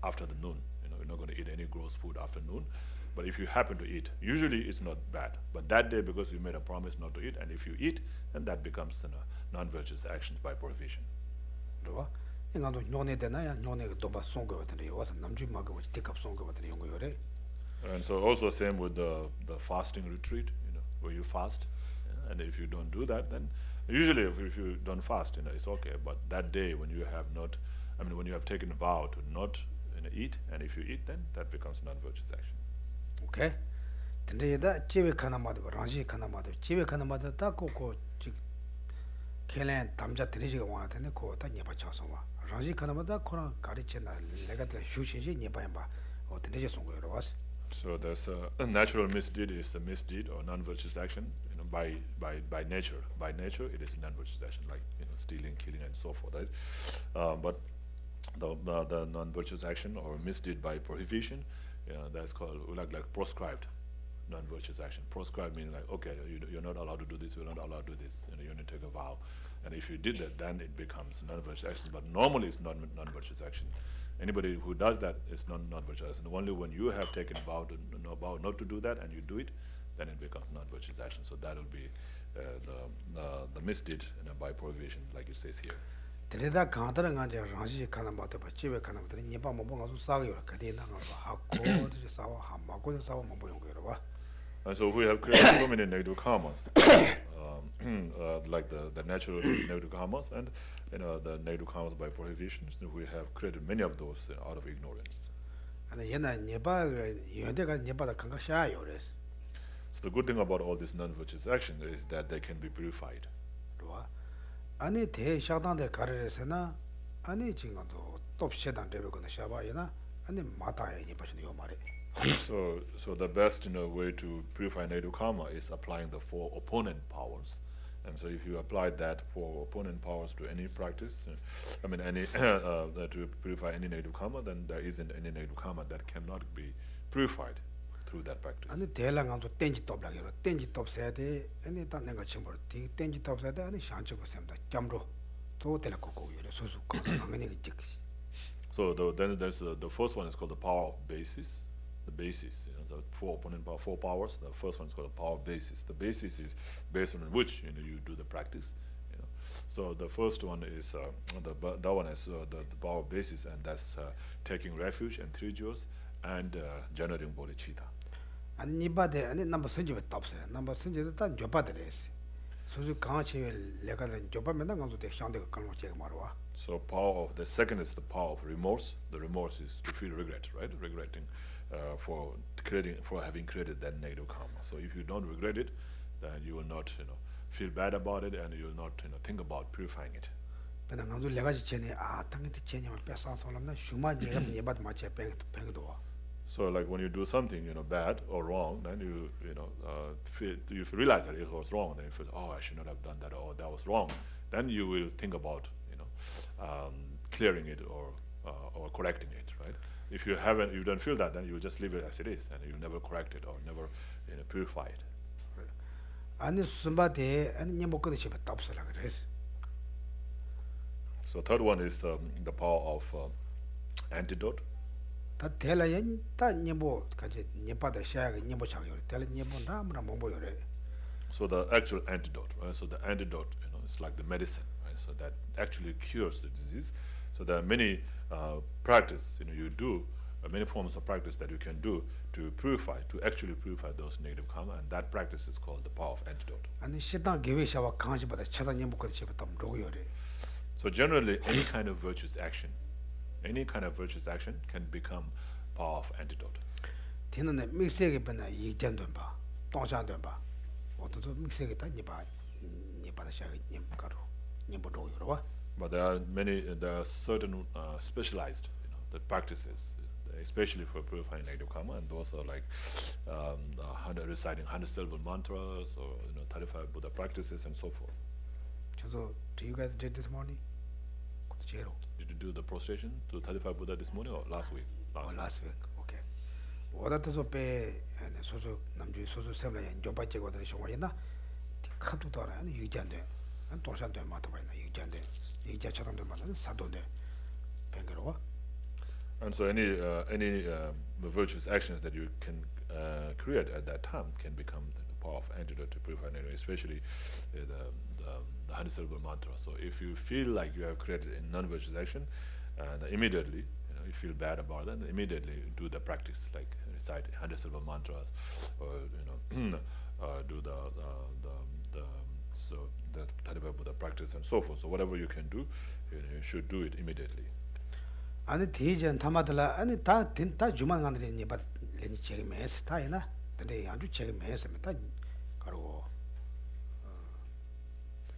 S3: after the noon. We're not going to eat any gross food after noon. But if you happen to eat, usually it's not bad. But that day, because you made a promise not to eat, and if you eat, then that becomes non-virtuous actions by prohibition.
S2: 인간도 뇽네 되나야 뇽네 도바 송거 같은데 와서 남주 마고 티캅 송거 같은데 용거 요래.
S3: And so also same with the fasting retreat, where you fast, and if you don't do that, then usually if you don't fast, it's okay. But that day when you have when you have taken a vow to not eat, and if you eat, then that becomes non-virtuous action.
S2: Okay. 근데 얘다 집에 가나마도 랑시 가나마도 집에 가나마도 다 고고 즉 켈렌 담자 드리지가 와한테네 고다 녀바 쳐서 와. 랑시 가나마도 코랑 가리체나 내가 들 슈시지 녀바야 어떻게 송거로 왔어.
S3: So there's a natural misdeed is a misdeed or non-virtuous action, by nature. By nature, it is a non-virtuous action, like stealing, killing, and so forth, right? But the non-virtuous action or misdeed by prohibition, that's called like proscribed non-virtuous action. Proscribed meaning like, okay, you're not allowed to do this, you're not allowed to do this, you need to take a vow. And if you did that, then it becomes non-virtuous action. But normally it's not non-virtuous action. Anybody who does that is non-virtuous, and only when you have taken a vow not to do that and you do it, then it becomes non-virtuous action. So that will be the misdeed by prohibition, like it says here.
S2: 데레다 가다랑 가제 랑시 가나마도 집에 가나마도 녀바 뭐 가서 싸고요. 그대나 가서 하고 싸워 하마고 싸워 뭐 보는 거로 봐.
S3: And so we have created so many negative karmas, like the natural negative karmas and the negative karmas by prohibition. So we have created many of those out of ignorance.
S2: 아니 얘나 녀바 연대가 녀바다 감각샤요 그래서.
S3: So the good thing about all this non-virtuous action is that they can be purified.
S2: 아니 대샤단데 가르에서나 아니 지금도 톱셰단 데베거나 샤바이나 아니 마타에 니바시는 요 말에.
S3: So the best way to purify negative karma is applying the 4 opponent powers. And so if you apply that 4 opponent powers to any practice, to purify any negative karma, then there isn't any negative karma that cannot be purified through that practice.
S2: 아니 대랑한도 땡지 톱라게로 땡지 톱세야 돼. 아니 딴 내가 침벌 땡지 톱세야 돼. 아니 샹치고 셈다 잠로 또 telakoko 요래 소수 강강이 직.
S3: So then there's the first one is called the power of basis. The basis, the 4 opponent power, 4 powers. The first one is called the power of basis. The basis is based on which you do the practice. So the first one is that one is the power of basis, and that's taking refuge and 3 jewels and generating bodhicitta.
S2: 아니 니바데 아니 넘버 선지에 탑세 넘버 선지에 다 줘바데레스 소주 강치에 레가는 줘바면은 가서 대 상대가 강로 제가 말와
S3: So power of the second is the power of remorse. The remorse is to feel regret, right? Regretting for having created that negative karma. So if you don't regret it, then you will not, feel bad about it, and you will not, think about purifying it.
S2: 근데 가서 레가지 전에 아 당한테 전에만 뺏어서는 슈마 얘가 예바도 맞지 뱅도
S3: So like when you do something, bad or wrong, then you realize that it was wrong, then you feel, oh, I should not have done that, or that was wrong. Then you will think about, clearing it or correcting it, right? If you don't feel that, then you will just leave it as it is, and you never correct it or never purify it.
S2: 아니 숨바데 아니 님복거도 집에 탑서라 그래서
S3: So third one is the power of antidote.
S2: 다 텔라연 다 님보 같이 님바다 샤가 님보 차요 텔 님보 나무라 몽보요래
S3: So the actual antidote, right? So the antidote, it's like the medicine, right? So that actually cures the disease. So there are many practice, you do many forms of practice that you can do to actually purify those negative karma, and that practice is called the power of antidote.
S2: 아니 시당 개회샤와 강시보다 차다 님복거도 집에 탑 로고요래
S3: So generally, any kind of virtuous action can become power of antidote.
S2: 티는 믹스에게 변나 이전된 봐 동상된 봐 어떤 믹스에게 다 니바 니바다 샤가 님가로 님보로요라
S3: But there are certain specialized, the practices, especially for purifying negative karma, and those are like reciting 100 syllable mantras, or 35 Buddha practices, and so forth.
S2: 저도 do you guys did this morning? 그것도 제로
S3: Did you do the prostration to 35 Buddha this morning or last week?
S2: last week okay 오다도 배 소소 남주 소소 셈라연 조바제거들 쇼와이나 카도 아니 유지한데 안 동산도 맞다 봐이나 유지한데 유지처럼도 맞는 사도인데 뱅거로
S3: And so any virtuous actions that you can create at that time can become the power of antidote to purify negative, especially the 100 syllable mantra. So if you feel like you have created a non-virtuous action, and immediately you feel bad about it, then immediately do the practice, like recite 100 syllable mantras, or do the 35 Buddha practice, and so forth. So whatever you can do, you should do it immediately.
S2: 아니 대전 타마들라 아니 다 주만 간들이 니바 렌이 책임에서 다이나 근데 아주 책임에서 다 가로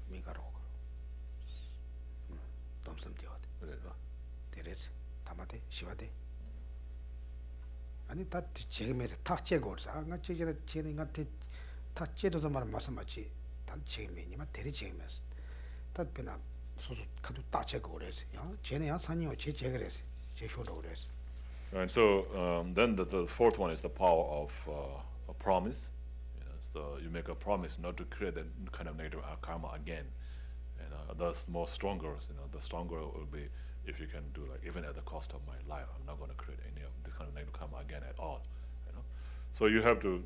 S2: 미가로 덤섬 되어데
S3: 그래서
S2: 데레스 타마데 시와데 아니 다 책임에서 다 제거서 안 책임에 책임한테 다 제도도 말씀하지 다 책임이니만 대리 책임에서 다 변화 소소 카도 다 제거래서 야 쟤네야 산이요 제 제거래서 제 효도 그래서
S3: And so then the fourth one is the power of a promise. So you make a promise not to create that kind of negative karma again, and thus more stronger. The stronger it will be if you can do like, even at the cost of my life, I'm not going to create any of this kind of negative karma again at all. So you have to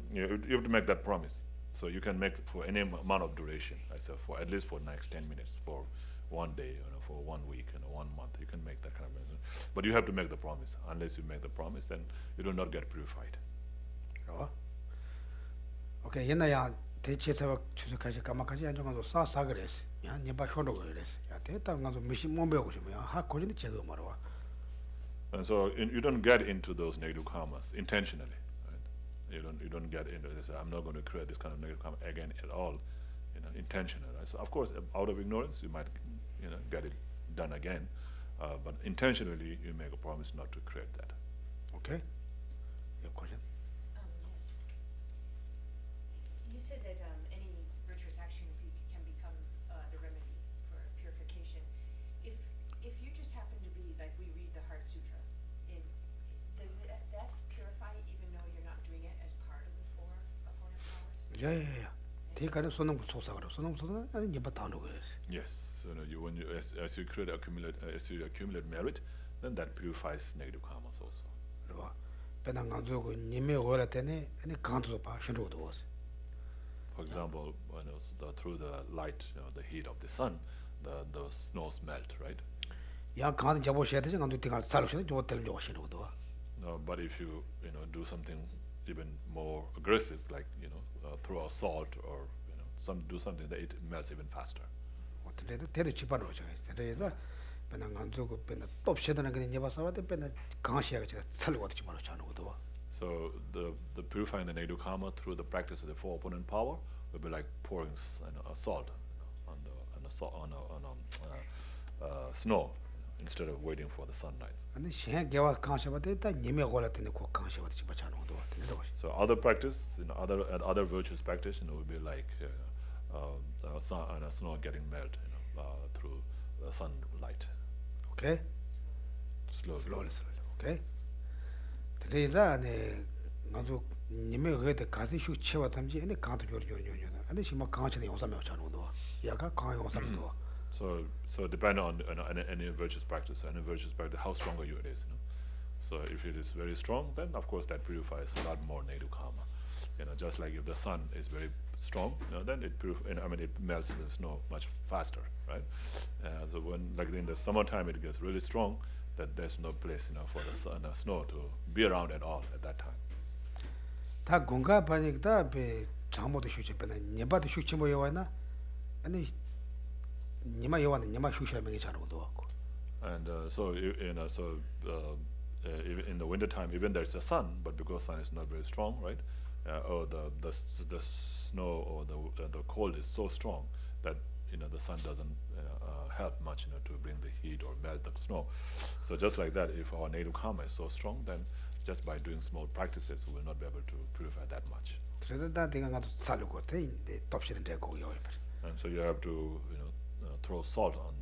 S3: make that promise. So you can make for any amount of duration. I said for at least for next 10 minutes, for 1 day, for 1 week, 1 month. You can make that kind of medicine. But you have to make the promise. Unless you make the promise, then you do not get purified.
S2: 오케이 옛날야 대체서 추적하시 까마까지 안정가도 싸 그랬어. 야 네바 효도 그랬어. 야 대다 가서 미시 못 배우고 싶으면 하 고진이 제거 말아.
S3: And so you don't get into those negative karmas intentionally. Right? You don't get into this. I'm not going to create this kind of negative karma again at all, intentional. Right? So of course, out of ignorance, you might, get it done again, but intentionally, you make a promise not to create that.
S2: Okay. Your question.
S5: Yes. You said that any virtuous action can become the remedy for purification. If you just happen to be like we read the Heart Sutra, does that purify even though you're not doing it as part of the 4 opponent powers?
S2: 야야야. 대가는 소능 소사가로 소능 소사 아니 네바 다는 거였어.
S3: Yes. So as you accumulate merit, then that purifies negative karmas also.
S2: 그리고 배낭 강조고 님의 오라 때네 아니 강조도 봐 신로도 왔어.
S3: For example, through the light, the heat of the sun, the snows melt, right?
S2: 야 강도 잡으셔야 되지 강도 대가 살으셔야 저 때는 저 신로도 와.
S3: But if you do something even more aggressive, like throw a salt or do something that it melts even faster.
S2: 대대 집안으로 저. 대대에서 배는 간주고 배는 톱시다는 게 이제 봐서 배는 강시하게 제가 살고 집안으로 자는 것도.
S3: So the purifying the negative karma through the practice of the four opponent power will be like pouring salt on snow instead of waiting for the sunlight.
S2: 근데 신개와 강시하다 다 님에 걸었는데 그 강시하다 집안 자는 것도.
S3: So other practice, other virtuous practice, will be like sun and snow getting melted, through the sunlight.
S2: Okay.
S3: Slowly.
S2: Okay. 대대자 안에 나도 님에 그때 가서 휴 치와 담지 근데 강도 요요. 근데 심마 강시는 용사면 자는 것도. 야가 강 용사면도.
S3: So depend on any virtuous practice, how stronger it is. So if it is very strong, then of course that purifies a lot more negative karma. Just like if the sun is very strong, then it melts the snow much faster, right? So when like in the summertime it gets really strong, that there's no place for the snow to be around at all at that time.
S2: 다 공가 바니까 배 장모도 휴치배는 네바도 휴치 뭐 요와나 아니 니마 요와는 니마 휴시라면 괜찮은 것도 같고.
S3: And in the winter time, even there's a sun, but because sun is not very strong, right? Or the snow or the cold is so strong that the sun doesn't help much to bring the heat or melt the snow. So just like that, if our native karma is so strong, then just by doing small practices, we will not be able to purify that much. And so you have to throw salt on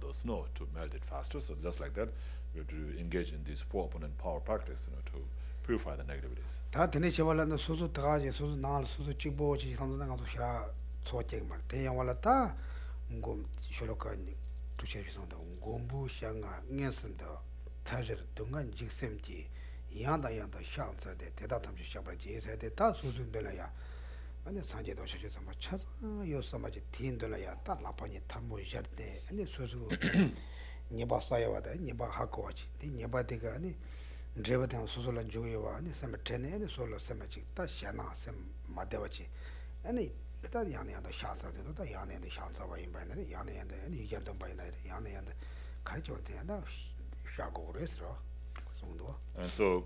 S3: the snow to melt it faster. So just like that, you have to engage in this four opponent power practice to purify the negativities.
S2: 다 되네 제발은 소소 다가지 소소 나al 소소 찍보지 상도나 가서 시라 소책 말 대양war다 곰 쇼로카니 두셰지선다 곰부 샹아 녜선다 타저 동안 직sem지 양다 샹사데 대다탐지 샤바지 예세데 다 소소들라야 아니 산제도 셔셔서 뭐 찾아 요서마지 딘들라야 다 라파니 탐모셔데 아니 소소 니바사야와다 니바하고와지 니바데가 아니 제바당 소소란 주요와 아니 세메테네 아니 소로 세메지 다 샤나 셈 마데와지 아니 다 양내한다 샤사데도 다 양내한다 샤사와 인바이네 양내한다 아니 이견도 바이네 양내한다 가르쳐대한다 샤고레스로 송도.
S3: And so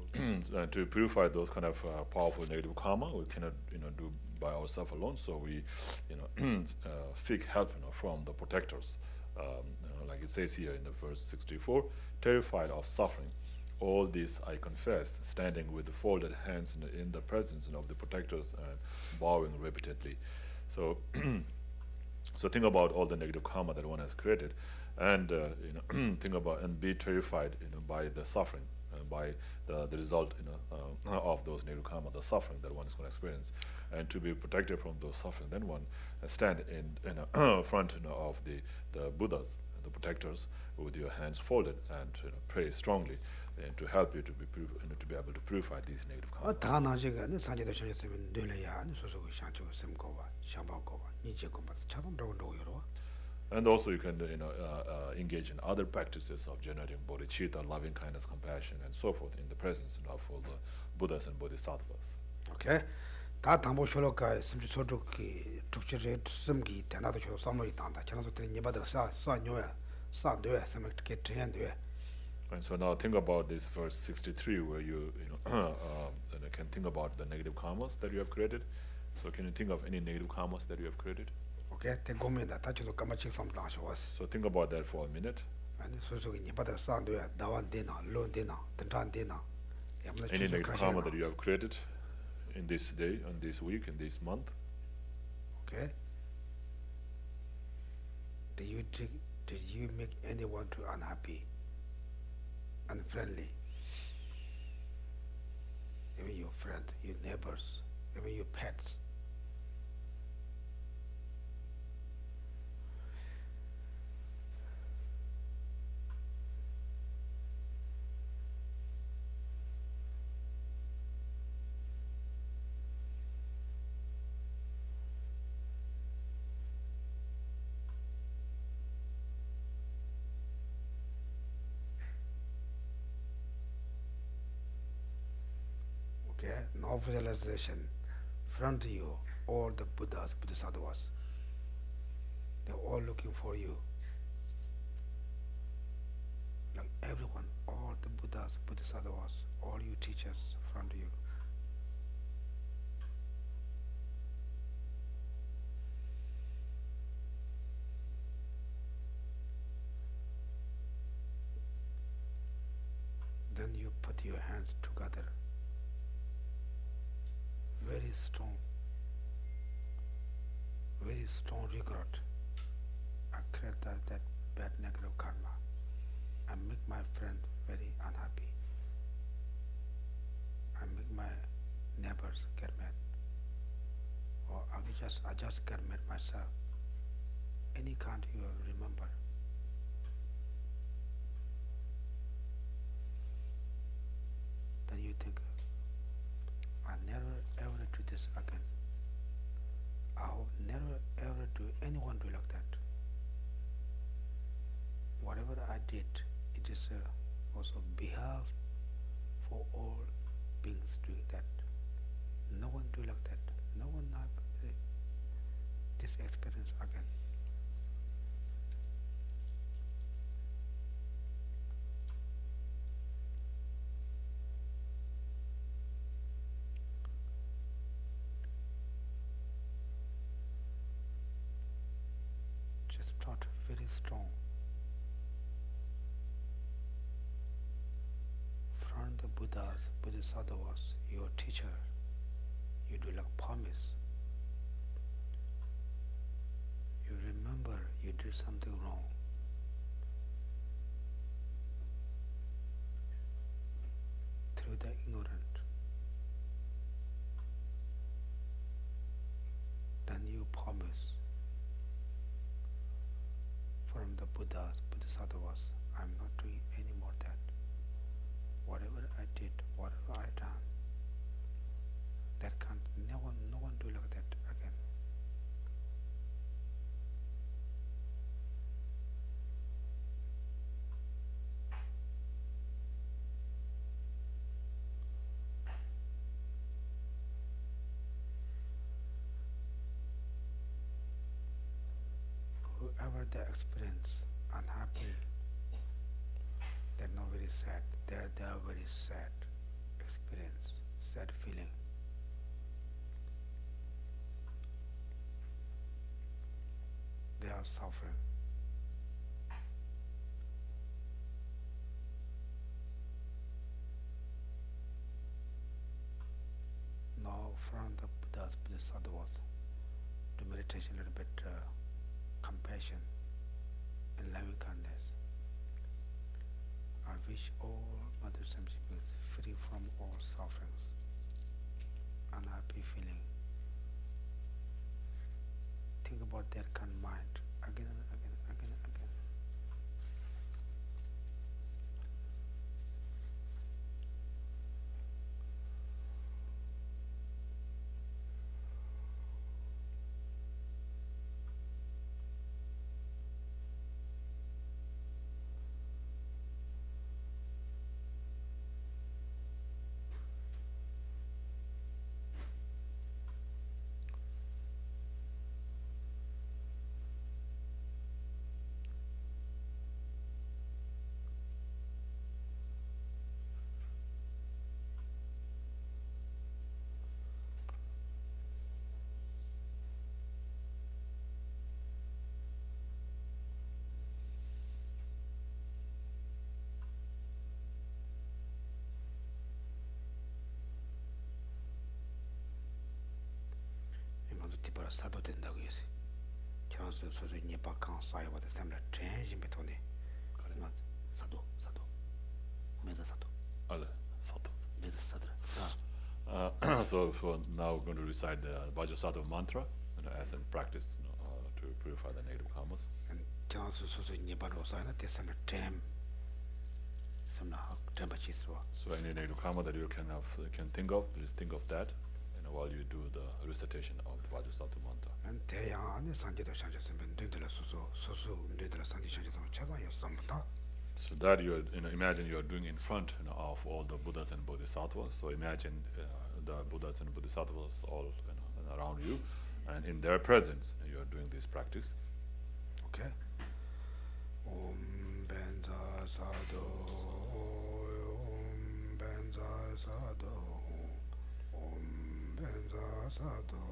S3: to purify those kind of powerful negative karma, we cannot do by ourselves alone. So we seek help from the protectors. Like it says here in the verse 64, terrified of suffering, all this I confess, standing with folded hands in the presence of the protectors and bowing repeatedly. So, so think about all the negative karma that one has created, and think about and be terrified, by the suffering, by the result, of those negative karma, the suffering that one is going to experience, and to be protected from those suffering. Then one stand in front of the Buddhas, the protectors, with your hands folded, and pray strongly, and to help you to be to be able to purify these negative karma.
S2: 다 나지가 네 산제도 셔셔면 늘려야 아니 소소고 샹초 셈고와 샹바고와 니제고바 차동도 로요로.
S3: And also you can engage in other practices of generating bodhicitta, loving kindness, compassion, and so forth in the presence of all the Buddhas and Bodhisattvas.
S2: Okay. 다 담보 쇼로가 심지 소득기 tukchire simgi tenado cho samoi tanda chana so tren nyebada sa nyoya sa ndoya samak ke tren ndoya.
S3: And so now think about this verse 63 where you can think about the negative karmas that you have created. So can you think of any negative karmas that you have created?
S2: Okay, te gomenda ta cho kamachi sam ta shwas.
S3: So think about that for a minute.
S2: And so so nyebada sa ndoya dawan dena lon dena tentran dena.
S3: Any negative karma that you have created in this day, in this week, in this month?
S2: Okay. Did you make anyone too unhappy, unfriendly? Even your friend, your neighbors, even your pets. of realization, front of you, all the Buddhas, Bodhisattvas, they're all looking for you. Like everyone, all the Buddhas, Bodhisattvas, all you teachers, front of you. Then you put your hands together, very strong regret. I create that bad negative karma. I make my friend very unhappy. I make my neighbors get mad. Or I just get mad myself. Any kind you remember. Then you think, I never ever do this again. I will never ever do anyone do like that. Whatever I did, it is also behalf for all beings doing that. No one do like that. No one have this experience again. Just start very strong. From the Buddhas, Bodhisattvas, your teacher, you do like promise. You remember you did something wrong. Through the ignorant. Then you promise from the Buddhas, Bodhisattvas, I'm not doing any more that. Whatever I did, whatever I done, that can't, no one do like that again. Whoever they experience unhappy, they're not very sad. They're very sad experience, sad feeling. They are suffering. Now from the Buddhas, Bodhisattvas, do meditation a little bit compassion and loving kindness. I wish all mothers and beings free from all sufferings, unhappy feeling. Think about their kind mind again and again, again and again. Tibar sado 된다고 해서 저수 소소 니박강 사이버도 삼라 전신 베톤에 그러면 사도 메다 사도
S3: Ale, sato.
S2: 메다 사드라
S3: So for now we're going to recite the Bodhisattva mantra as in practice to purify the negative karmas.
S2: 저수 소소 니바로 사이나 대삼라 템 삼라 템바치스와.
S3: So any negative karma that you can think of, just think of that while you do the recitation of the Bodhisattva mantra.
S2: 대양 안에 산지도 상주스면 뇌들 소소 뇌들 산지 상주스면 최소한 6번부터
S3: So So that imagine you are doing in front of all the Buddhas and Bodhisattvas. So imagine the Buddhas and Bodhisattvas all around you, and in their presence you are doing this practice.
S2: Okay. Om Benza Sado, Om Benza Sado, Om Benza Sado,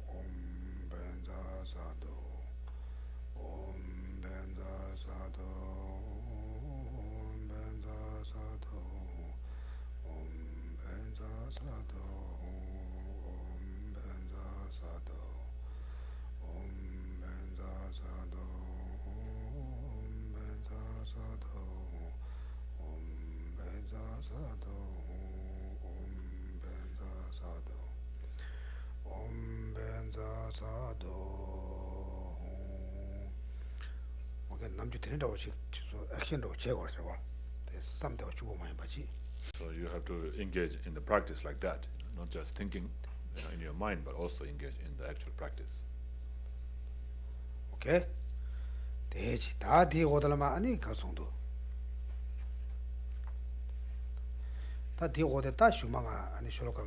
S2: Om Benza Sado, Om Benza Sado, Om Benza Sado, Om Benza Sado, Om Benza Sado, Om Benza Sado, Om Benza Sado, Om Benza Sado, Om Benza Sado, Om Benza Sado. Okay, namju tene ochi action do chego sewa. Some do chugo mai bachi.
S3: So you have to engage in the practice like that, not just thinking in your mind, but also engage in the actual practice.
S2: Okay? 대지 다 뒤에 오달마 아니 가성도. 다 뒤에 오대 다 슈망아 아니 쇼로가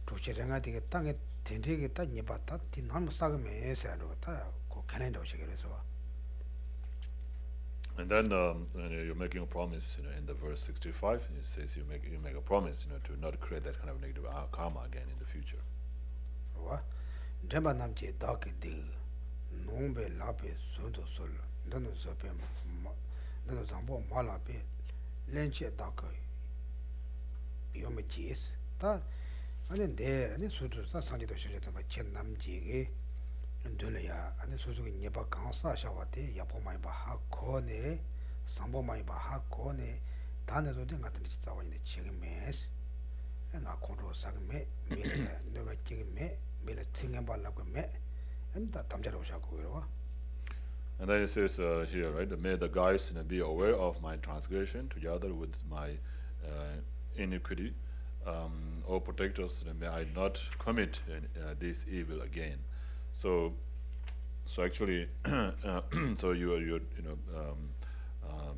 S2: 조치랭아 되게 땅에 된되게 다 니바다 뒤나무 싸그메 에서로 다고 캘린더 오시게래서.
S3: And then you're making a promise, in the verse 65, it says you make a promise, to not create that kind of negative karma again in the future.
S2: 와. 제바 남지 다게 디 농베 라베 손도 솔. 너는 저페 너는 장보 말라베 렌체 다게 요메지스 다 아니 내 아니 소도 사상지도 쇼제다 바 남지게 ndolya ane sozugi nyeba kansa shawate yapo mai ba hakone sambo mai ba hakone dane do denga tni tsawa ine chigmes nga kontro sagme mele ndoba chigme mele tingen ba la me enda tamjaro shako ro.
S3: And then it says here, right, may the guides be aware of my transgression together with my iniquity. O protectors, may I not commit this evil again. So actually, so you're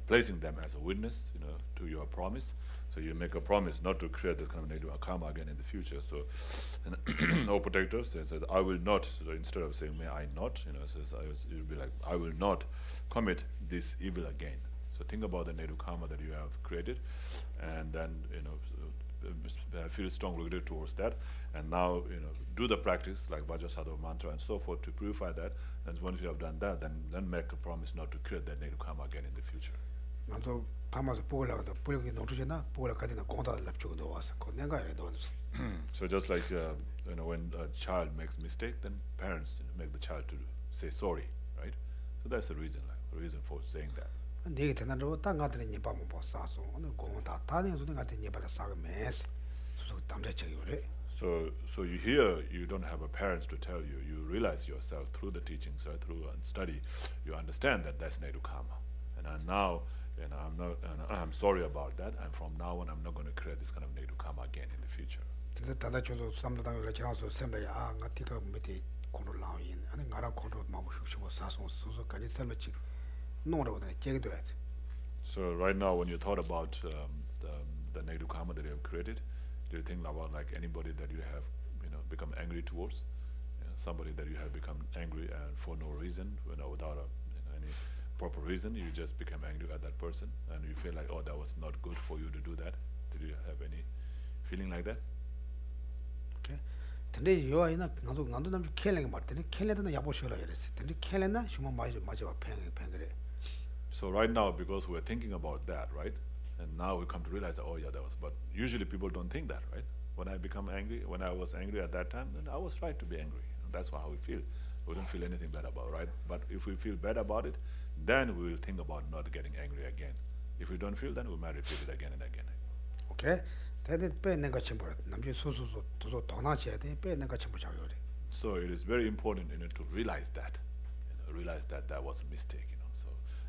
S3: placing them as a witness, to your promise. So you make a promise not to create this kind of negative karma again in the future. So, and O protectors, it says, I will not. So instead of saying may I not, it says you'll be like, I will not commit this evil again. So think about the negative karma that you have created, and then feel strong regret towards that, and now do the practice like Vajrasattva mantra and so forth to purify that. And once you have done that, then make a promise not to create that negative karma again in the future.
S2: 남도 파마서 보고라도 보고기 노트잖아. 보고라 가디나 공다 납주고도 와서 그 내가 이래도
S3: So just like when a child makes mistake, then parents make the child to say sorry, right? So that's the reason for saying that.
S2: 내게 되나로 땅 가더니 니바 못 봤어. 오늘 공다 다는 소리 같은 니바다 사가 메스. 소 담자적이 그래.
S3: So you hear, you don't have a parents to tell you. You realize yourself through the teachings, or through study, you understand that that's negative karma. And now, I'm sorry about that. And from now on, I'm not going to create this kind of negative karma again in the future.
S2: 근데 단다초도 삼도당을 지나서 셈다야 아 나티가 밑에 코로 나오인 아니 나랑 코로 마고 싶고 사소 소소까지 설명치 노로거든 제기도 해.
S3: So right now, when you thought about the negative karma that you have created, do you think about like anybody that you have become angry towards, somebody that you have become angry and for no reason, without any proper reason, you just become angry at that person, and you feel like, oh, that was not good for you to do that? Did you have any feeling like that?
S2: Okay. 근데 요아이나 나도 남주 켈랭 말더니 켈레는 야보셔라 이랬어. 근데 켈레나 슈마 마이저 팽그래.
S3: So right now, because we're thinking about that, right? And now we come to realize that, oh yeah, that was, but usually people don't think that, right? When I was angry at that time, then I was right to be angry. That's how we feel. We don't feel anything bad about it, right? But if we feel bad about it, then we will think about not getting angry again. If we don't feel, then we might repeat it again and again.
S2: Okay? 대대 빼는 거 첨부. 남주 소소소 도도 도나셔야 돼. 빼는 거 첨부 작용을 해.
S3: So it is very important, to realize that, realize that that was a mistake, So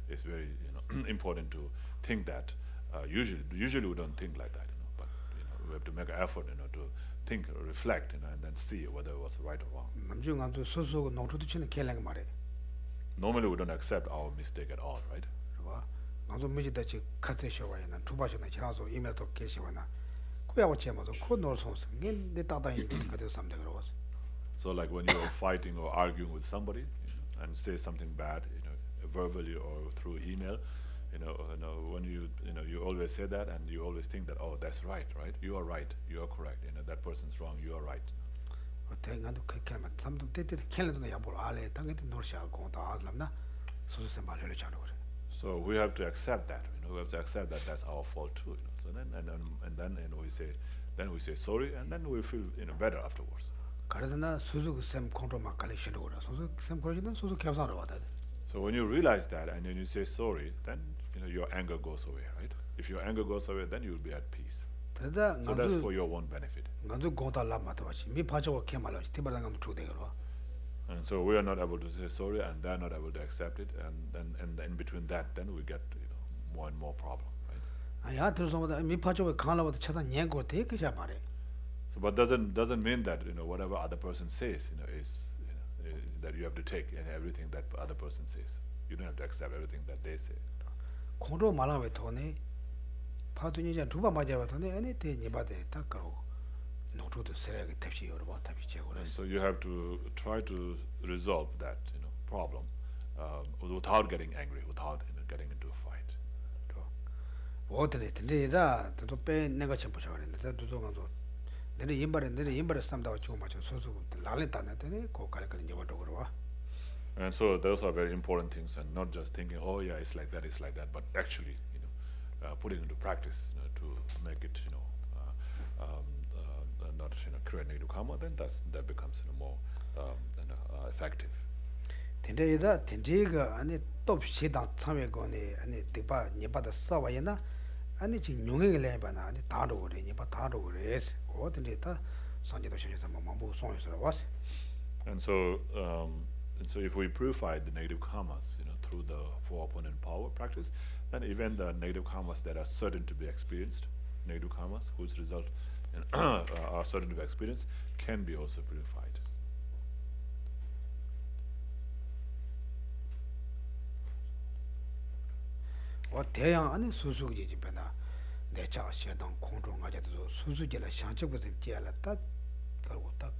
S3: it's very, important to think that. Usually we don't think like that, but we have to make an effort, to think, reflect, and then see whether it was right or wrong.
S2: 남주 간도 소소 노트도 치는 켈랭 말해.
S3: Normally we don't accept our mistake at all, right?
S2: 봐. 나도 미지다지 카트셔와이나 두바셔나 지나서 이메일도 계시거나 고야고 제모도 코노소스 내 따다이 그래도 삼대 그러고.
S3: So like when you're fighting or arguing with somebody, and say something bad, verbally or through email, when you always say that, and you always think that, oh, that's right, you are right, you are correct, that person's wrong, you are right.
S2: 대가도 그렇게만 삼도 때때 캘레도 야볼 알레 당에도 노르샤고 다 알람나 소소세 말을 잘하고 그래.
S3: So we have to accept that. We have to accept that that's our fault too. So then we say sorry, and then we feel better afterwards.
S2: 그러나 수수 샘 컨트롤만 칼리션도 그래. 수수 샘 컨트롤은 수수 캡사로 받아.
S3: So when you realize that and then you say sorry, then your anger goes away, right? If your anger goes away, then you'll be at peace. So that's for your own benefit.
S2: 나도 고달라 맞다지. 미 파저고 캐말로 티바랑감 주대거로.
S3: And so we are not able to say sorry, and they're not able to accept it, and in between that, then we get more and more problem, right?
S2: 아야 들어서마다 미 파저고 강라부터 차단 냥고 되게자 말해.
S3: So, but doesn't mean that whatever other person says, is that you have to take everything that other person says. You don't have to accept everything that they say.
S2: 공로 말하면 돈에 파도니자 두바 맞아야 돈에 아니 때 니바데 딱 그러고 노트도 세라게 탭시 여러 번 탭이 제거를.
S3: And so you have to try to resolve that problem without getting angry, without getting into a fight.
S2: 어떤데 근데다 또 빼 내가 좀 보자 그랬는데 두도 가서 내가 임발에 삼다고 지금 맞춰 소소 날렸다는데 고 갈거는 이제 원도 그러와.
S3: And so those are very important things, and not just thinking, oh yeah, it's like that, but actually, putting into practice to make it, not create negative karma. Then that becomes more effective.
S2: 근데다 근데가 아니 또 시당 참여거니 아니 대바 니바다 싸와야나 아니 지금 용행을 해봐나 아니 다로 그래 니바 다로 그래 어떤데다 산지도 신에서 뭐뭐 송에서 왔어.
S3: And so if we purify the negative karmas, through the four opponent power practice, then even the negative karmas that are certain to be experienced, negative karmas whose result are certain to be experienced, can be also purified.
S2: 대양 안에 수수기 집에나 내차 시당 공중 가져도 수수기라 상적부터 제알았다 그리고 딱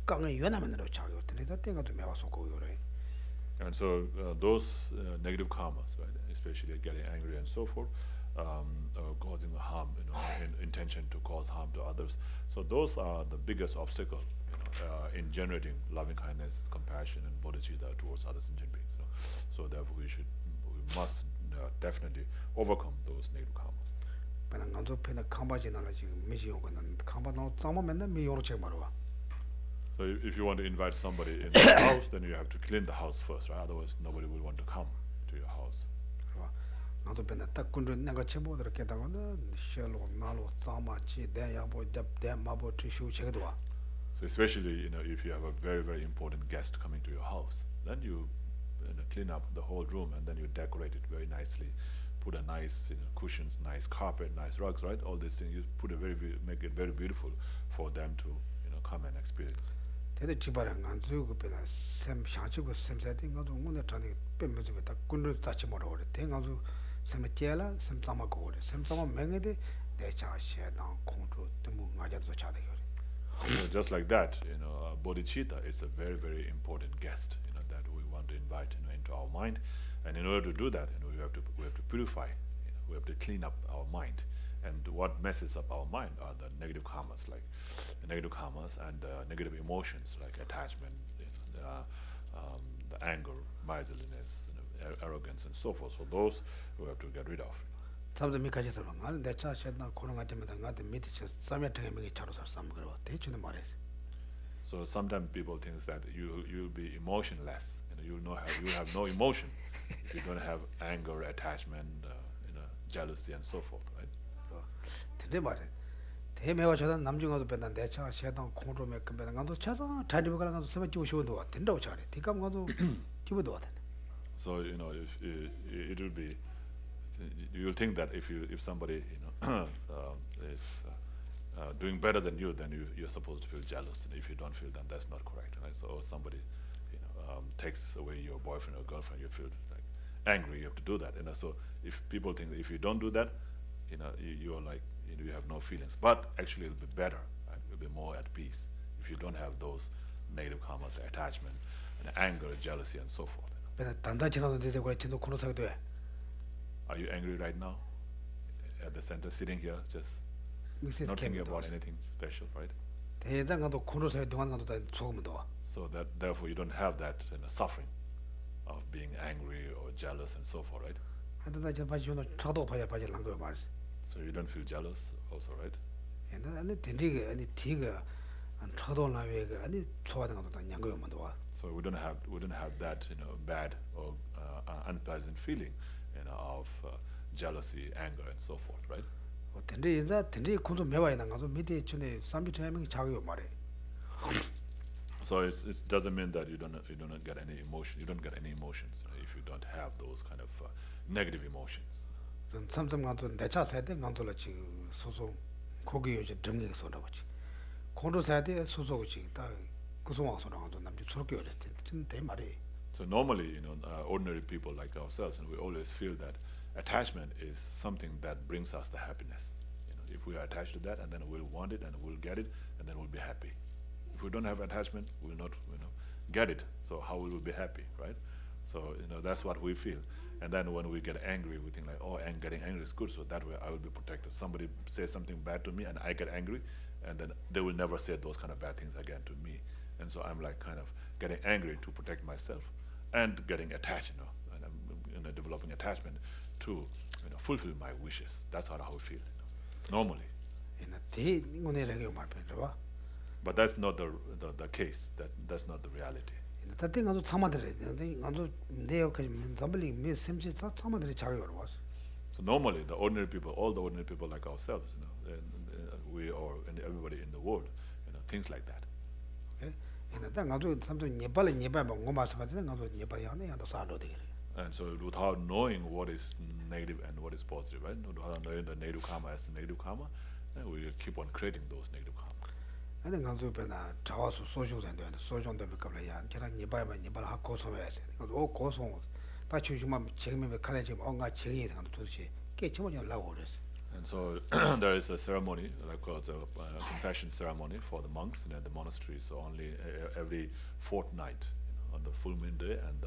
S2: 강을 연하면으로 자고 때다 때가도 매와서 고요래.
S3: And so those negative karmas, right, especially getting angry and so forth, causing harm, intention to cause harm to others. So those are the biggest obstacle, in generating loving kindness, compassion, and bodhicitta towards other sentient beings. So therefore, we must definitely overcome those negative karmas.
S2: 배는 간도 배는 강바지나라 지금 미시오고는 강바노 짜모면은 미요로 책 말아.
S3: So if you want to invite somebody in the house, then you have to clean the house first, right? Otherwise, nobody will want to come to your house.
S2: 나도 배는 딱 군주 내가 쳐보도록 했다고는 셜로 나로 짜마치 대야보 대마보 티슈 책도 와.
S3: So especially, if you have a very, very important guest coming to your house, then you clean up the whole room, and then you decorate it very nicely, put a nice cushions, nice carpet, nice rugs, right? All these things, you make it very beautiful for them to come and experience.
S2: 대대 집안에 안 주고 배나 샘 샤치고 샘세팅 가도 오늘 전에 빼면서 딱 군주 다치 뭐라 그래. 대가도 샘에 째라 샘 담아고 그래. 샘 담아 맹에데 내차 시당 공주 너무 맞아도 자대 그래.
S3: Just like that, bodhicitta is a very, very important guest, that we want to invite into our mind, and in order to do that, we have to purify, we have to clean up our mind, and what messes up our mind are the negative karmas, like negative karmas and negative emotions like attachment, the anger, miserliness, arrogance, and so forth. So those we have to get rid of.
S2: 사람들 미카지서 말 내차 시당 그런 거 때문에 나한테 밑에 삼야탕에 먹이 차로 살 삼 그러 대충 말해서.
S3: So sometimes people think that you'll be emotionless, you have no emotion if you don't have anger, attachment, jealousy, and so forth, right?
S2: 근데 말해. 대매와 저단 남중어도 뺀다 내차 시당 공로에 금배는 가도 차서 자리고 가는 가도 세번 찍고 쉬어도 와 된다고 잘해. 뒤감 가도 집어도 와 된다.
S3: So if it will be, you'll think that if somebody is doing better than you, then you're supposed to feel jealous, and if you don't feel, then that's not correct, right? So somebody takes away your boyfriend or girlfriend, you feel like angry, you have to do that. So if people think that if you don't do that, you are like, you have no feelings. But actually, it'll be better. Right? You'll be more at peace if you don't have those negative karmas, like attachment, and anger, jealousy, and so forth. Are you angry right now? At the center, sitting here, just not thinking about anything special, right? So that therefore you don't have that suffering of being angry or jealous and so forth, right? So you don't feel jealous also, right? So we don't have that bad or unpleasant feeling of jealousy, anger, and so forth, right? So it doesn't mean that you don't get any emotion. You don't get any emotions if you don't have those kind of negative emotions. So normally, ordinary people like ourselves, and we always feel that attachment is something that brings us the happiness. If we are attached to that, and then we'll want it, and we'll get it, and then we'll be happy. If we don't have attachment, we'll not, get it. So how will we be happy, right? So that's what we feel. And then when we get angry, we think like, oh, and getting angry is good, so that way I will be protected. Somebody says something bad to me, and I get angry, and then they will never say those kind of bad things again to me. And so I'm like kind of getting angry to protect myself, and getting attached, and I'm developing attachment to fulfill my wishes. That's how I feel, normally. But that's not the case. That's not the reality. So normally, the ordinary people, all the ordinary people like ourselves, we or everybody in the world, things like that. And so without knowing what is negative and what is positive, right? Without knowing the negative karma as the negative karma, then we keep on creating those negative karmas. And so there is a ceremony, like called a confession ceremony for the monks in the monastery. So only every fortnight, on the full moon day and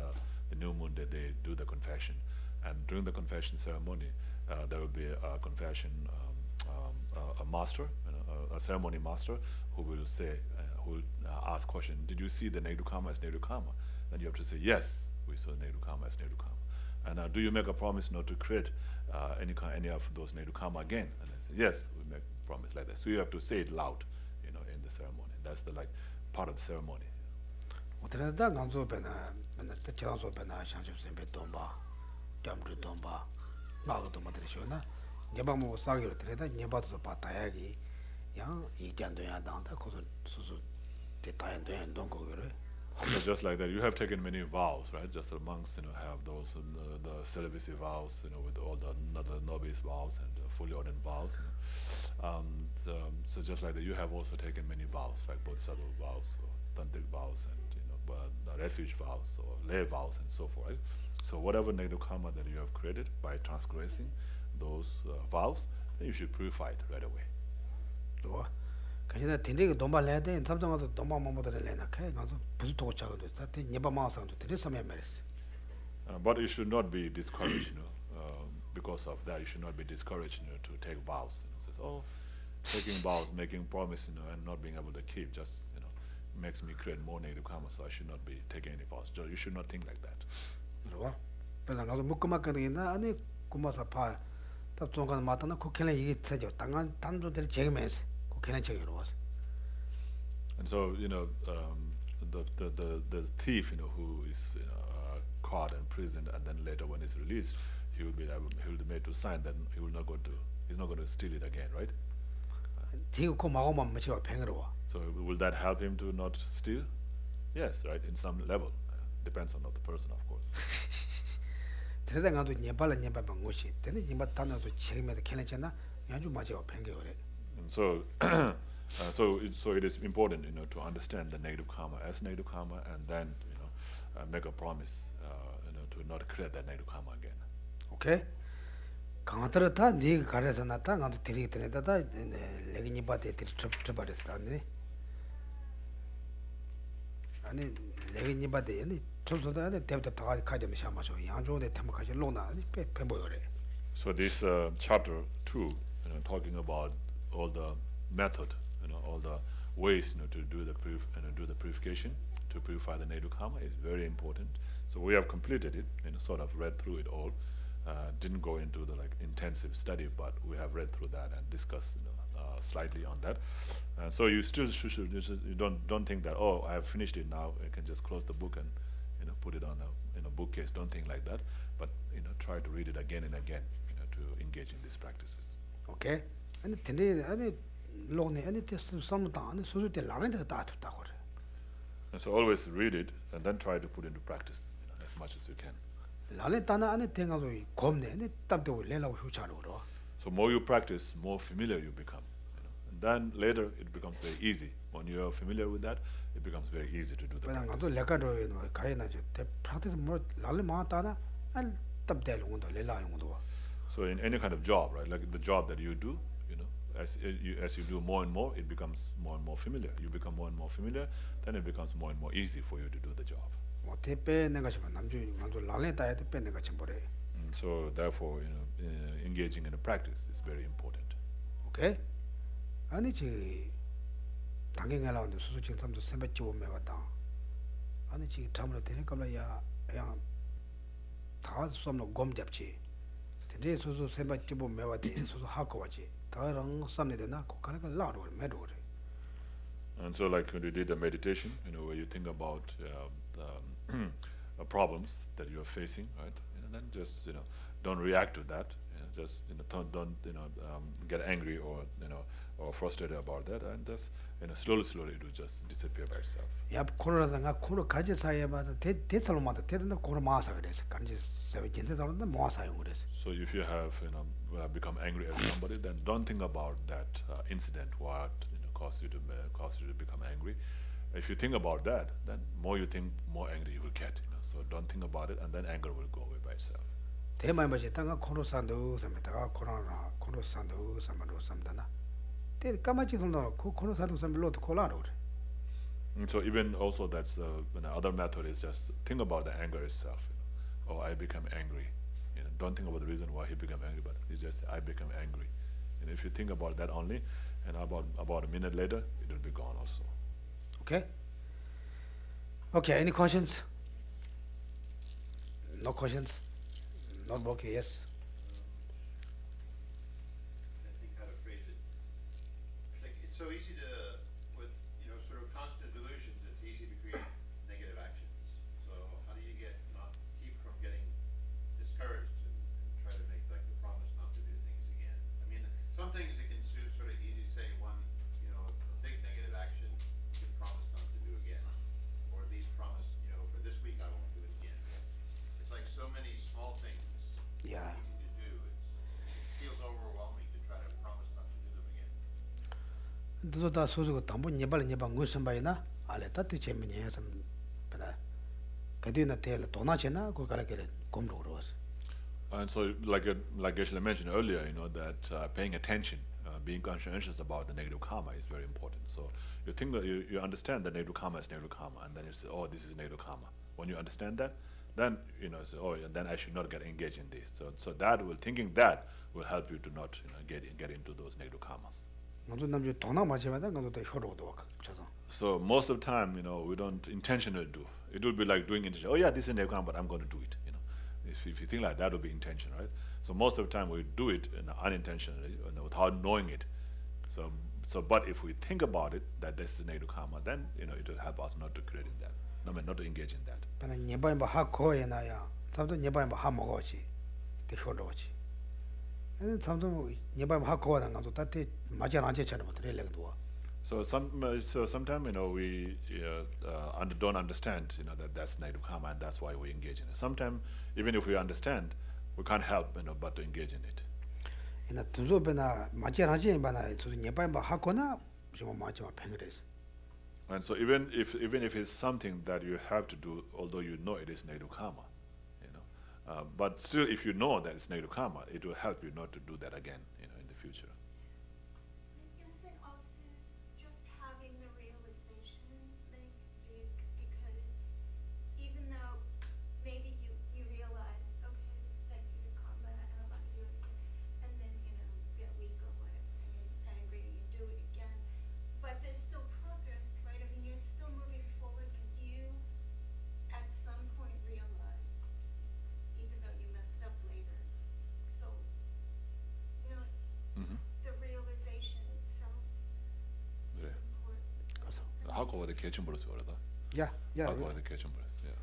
S3: the new moon day, they do the confession. And during the confession ceremony, there will be a confession a master, a ceremony master, who will say, who will ask question: did you see the negative karma as negative karma? Then you have to say, yes, we saw negative karma as negative karma. And do you make a promise not to create any of those negative karma again? And I say, yes, we make a promise like that. So you have to say it loud, in the ceremony. That's the part of the ceremony. So just like that, you have taken many vows, right? Just the monks, have those the celibacy vows, with all the novice vows and fully ordained vows. So just like that, you have also taken many vows, like Bodhisattva vows, or tantric vows, and refuge vows, or lay vows, and so forth. Right? So whatever negative karma that you have created by transgressing those vows, then you should purify it right away. But you should not be discouraged, because of that. You should not be discouraged, to take vows. Says, oh, taking vows, making promise, and not being able to keep, just makes me create more negative karma. So I should not be taking any vows. You should not think like that. And so the thief, who is caught and imprisoned, and then later when he's released, he will be made to sign that he's not going to steal it again, right? So will that help him to not steal? Yes, right, in some level. Depends on the person, of course. And so it is important, to understand the negative karma as negative karma, and then make a promise, to not create that negative karma again.
S2: Okay? 강아들다 네가 가려서 나타 나도 데리기 때문에다 레기니 바데 트버렸다니. 아니 레기니 바데 아니 저서다 때부터 다 가지면 샤마서 양조대 탐까지 로나 뱀보여래.
S3: So this chapter 2, talking about all the method, all the ways, to do the do the purification, to purify the negative karma is very important. So we have completed it, sort of read through it all. Didn't go into the intensive study, but we have read through that and discussed slightly on that. So you still should you don't think that, oh, I have finished it now, I can just close the book and put it on a bookcase. Don't think like that, but try to read it again and again, to engage in these practices.
S2: Okay? 아니 근데 아니 로네 아니 테스트 som다 아니 소소때 라는데 다 tus다고 그래.
S3: And so always read it and then try to put into practice, as much as you can.
S2: 라네 따나 아니 땡가서 겁네 아니 답도 내라고 휴차로 그러.
S3: So more you practice, more familiar you become. And then later it becomes very easy. When you are familiar with that, it becomes very easy to do the
S2: 그냥
S3: practice.
S2: 가도 레카도 가리나 저 프랙티스 뭐 라를 마따나 안 답대로 온도 레라 용도.
S3: So in any kind of job, right, like the job that you do, as you do more and more, it becomes more and more familiar. You become more and more familiar, then it becomes more and more easy for you to do the job.
S2: 뭐 대배 내가 좀 남주 라네 따야 대배 내가 좀 버려.
S3: So therefore, engaging in a practice is very important.
S2: 오케이? 아니 지 당경해라는데 수수증 삼도 선배지 오면 왔다. 아니 지 잠으로 되니까야 야 다 somno gom 잡지. 근데 소소 선배지 오면 왔지. 소소 하고 왔지. 다랑 삼네 되나 고카가 라로 매도 그래.
S3: And so like when you did the meditation, where you think about problems that you are facing, right? Then just don't react to that. Just don't get angry or or frustrated about that, and just slowly it will just disappear by itself.
S2: 야 코로나가 코로 가지 사이에마다 대살로마다 대든다 코로 마사 그래서 간지 세베 진짜 사람들 모아사용 그래서.
S3: So if you have become angry at somebody, then don't think about that incident, what caused you to become angry. If you think about that, then more you think, more angry you will get. So don't think about it, and then anger will go away by itself.
S2: 대만 버지 땅가 코로산도 삼다가 코로나 코로산도 삼로 삼다나. 대 까마치 손도 코로산도 삼로 콜라로 그래.
S3: And so even also that's other method is just think about the anger itself. Oh, I become angry. Don't think about the reason why he became angry, but it's just I become angry. And if you think about that only, and about a minute later, it will be gone also.
S2: Okay? Okay, any questions? No questions? Not okay, yes.
S6: I think how to phrase it. It's like it's so easy to, with sort of constant delusions, it's easy to create negative actions. So how do you keep from getting discouraged and try to make like the promise not to do things again? I mean, some things it can sort of easy say one, a big negative action you can promise not to do again, or at least promise, for this week I won't do it again. It's like so many small things.
S2: Yeah.
S6: Easy to do. It feels overwhelming to try to promise not to do them again.
S2: 또 다 소소가 담보 예발 무슨 바이나 알레다 뜻재미냐 좀 받아. 그뒤나 텔 도나체나 그가라게 곰로 그러스.
S3: And so like Geshe mentioned earlier, that paying attention, being conscientious about the negative karma is very important. So you think that you understand that negative karma is negative karma, and then you say, oh, this is negative karma. When you understand that, then say, oh, then I should not get engaged in this. So thinking that will help you to not get into those negative karmas.
S2: 먼저 남주 도나 마치마다 그것도 효로도 저도.
S3: So most of the time, we don't intentionally do. It will be like doing intention. Oh yeah, this is negative karma, but I'm going to do it. If you think like that, will be intention, right? So most of the time we do it unintentionally, without knowing it. So but if we think about it that this is negative karma, then it will help us not to create in that. Not to engage in that.
S2: 근데 예바이 뭐 하코에나야. 다도 예바이 뭐 하먹어지. 때 효로지. 근데 다도 예바이 뭐 하코하는 것도 다때 맞지 않지처럼 들려도.
S3: So sometimes we don't understand that that's negative karma, and that's why we engage in it. Sometimes even if we understand, we can't help but to engage in it.
S2: 이나 두조베나 맞지 않지만은 저 예바이 뭐 하코나 좀 맞지 마 팽그레스.
S3: And so even if it's something that you have to do, although you know it is negative karma, But still, if you know that it's negative karma, it will help you not to do that again, in the future.
S4: Isn't also just having the realization like big, because even though maybe you realize, okay, this is negative karma and I'm not gonna do it again, and then get weak or whatever, and you're angry and you do it again, but there's still progress, right? I mean, you're still moving forward because you at some point realize, even though you messed up later, so
S3: Mm-hmm.
S4: the realization itself is
S3: Yeah.
S4: important.
S3: How go the kitchen brothers or that?
S2: Yeah, yeah.
S3: How go the kitchen brothers? Yeah.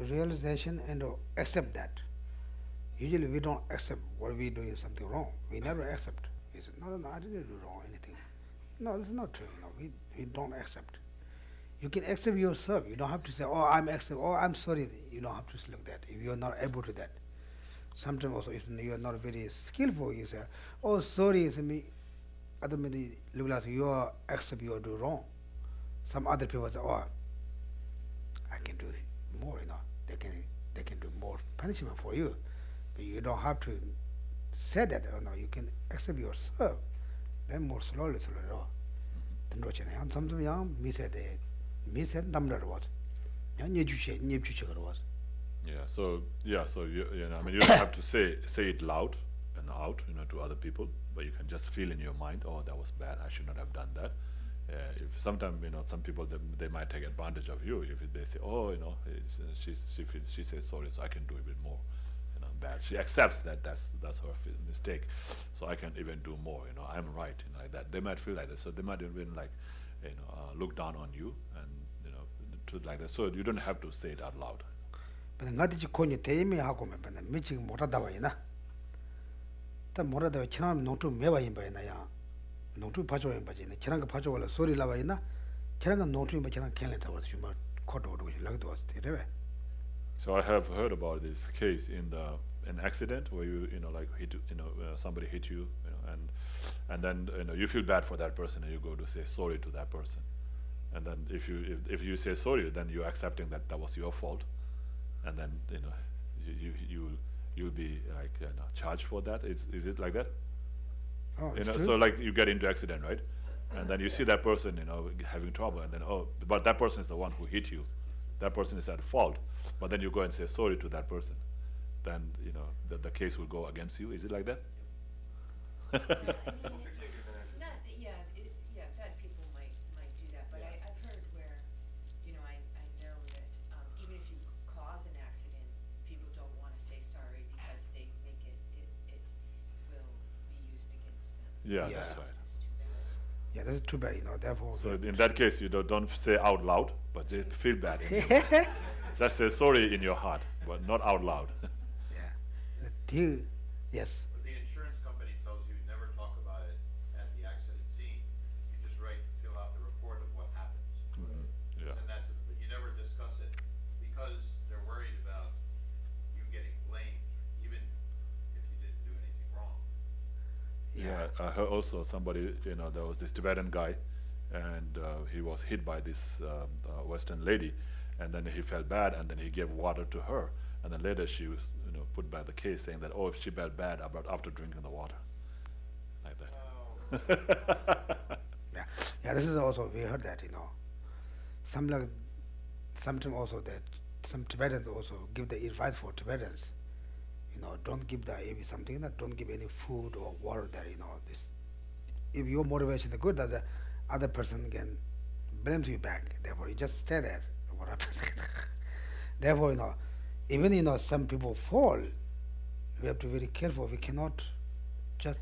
S2: Realization and accept that. Usually we don't accept what we do is something wrong. We never accept. We say, no, I didn't do wrong anything. No, this is not true. No, we don't accept. You can accept yourself. You don't have to say, oh, I'm accept, oh, I'm sorry. You don't have to say like that if you're not able to that. Sometimes also if you are not very skillful, you say, oh, sorry, it's me. Other maybe look like you are accept you do wrong. Some other people say, oh, I can do more, they can do more punishment for you. But you don't have to say that, you can accept yourself. Then more slowly. Sometimes young me said number was.
S3: So you I mean, you don't have to say it loud and out, to other people, but you can just feel in your mind, oh, that was bad, I should not have done that. If sometimes some people they might take advantage of you if they say, oh, she says sorry, so I can do a bit more, bad. She accepts that's her mistake, so I can even do more. I'm right, like that. They might feel like that, so they might even look down on you, and to like that. So you don't have to say it out loud.
S2: But ngati konye teme hakome bana michi moradawa ina. Ta moradawa chana notu mewa imba ina ya. Notu pacho imba jina. Chana pacho wala sorry lawa ina. Chana notu imba chana kenle tawa shuma kodo do lagdo was tereve.
S3: So I have heard about this case in an accident where you hit somebody hit you, and then you feel bad for that person and you go to say sorry to that person, and then if you say sorry, then you're accepting that was your fault, and then you'll be like charged for that. Is it like that?
S2: Oh,
S3: So like you get into accident, right? And then you see that person having trouble, and then but that person is the one who hit you. That person is at fault, but then you go and say sorry to that person, then the case will go against you. Is it like that?
S5: Bad people might do that, but I've heard where, I know that even if you cause an accident, people don't want to say sorry because they think it will be used against them.
S3: Yeah,
S2: Yeah.
S3: that's right.
S2: Yeah, that's too bad, therefore.
S3: So in that case, you don't say out loud, but just feel bad. Just say sorry in your heart, but not out loud.
S2: Yeah. Yes.
S6: But the insurance company tells you never talk about it at the accident scene. You just fill out the report of what happens.
S3: Yeah.
S6: Send that to them, but you never discuss it because they're worried about you getting blamed, even if you didn't do anything wrong.
S3: Yeah, I heard also somebody, there was this Tibetan guy, and he was hit by this Western lady, and then he felt bad, and then he gave water to her, and then later she was, put back the case saying that, oh, if she felt bad about after drinking the water, like that.
S2: Yeah, this is also, we heard that, sometimes also that some Tibetans also give the advice for Tibetans, don't give something that don't give any food or water there, this. If your motivation is good, that the other person can blame you back. Therefore, you just stay there. What happened? Therefore, even some people fall. We have to be very careful. We cannot just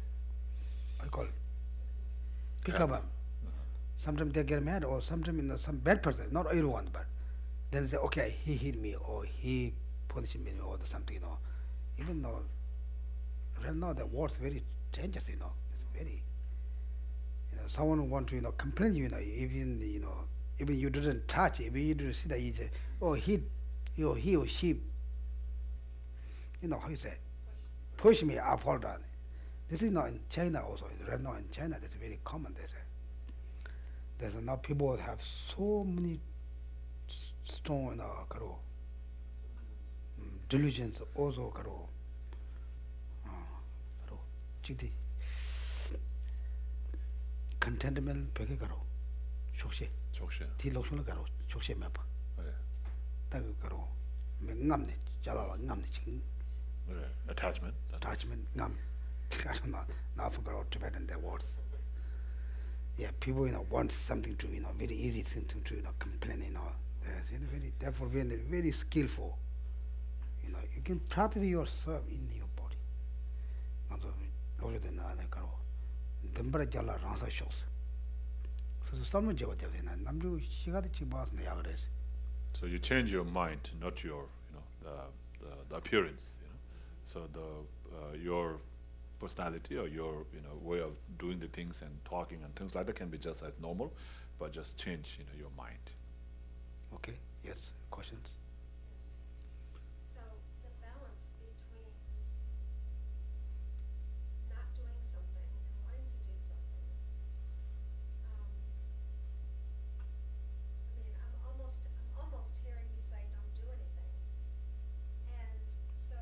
S2: pick up them. Sometimes they get mad, or sometimes some bad person, not everyone, but then say, okay, he hit me, or he punished me, or something, Even though right now the words very dangerous, it's very, someone want to, complain, even you didn't touch, even you didn't see that, you say, oh, he or she, how you say, push me, I fall down. This is not in China also. Right now in China, that's very common, they say. There's now people have so many stone in our karo. delusions also karo karo chidi contentment peke karo chokshe
S3: Chokshe.
S2: ti lokshon karo chokshe mapa
S3: Yeah.
S2: tag karo me ngamne jala ngamne ching
S3: Yeah. Attachment.
S2: attachment ngam I don't know now forgot Tibetan their words. Yeah, people want something to very easy thing to complain very therefore when they're very skillful you can practice yourself in your body longer than other karo dambara jala rasa shows so someone jawa jala namju shigade chibas na yagres.
S3: So you change your mind, not your, the appearance. So your personality or your, way of doing the things and talking and things like that can be just as normal, but just change, your mind.
S2: Okay, yes, questions?
S4: Yes. So the balance between not doing something and wanting to do something. I mean, I'm almost hearing you say don't do anything. And so,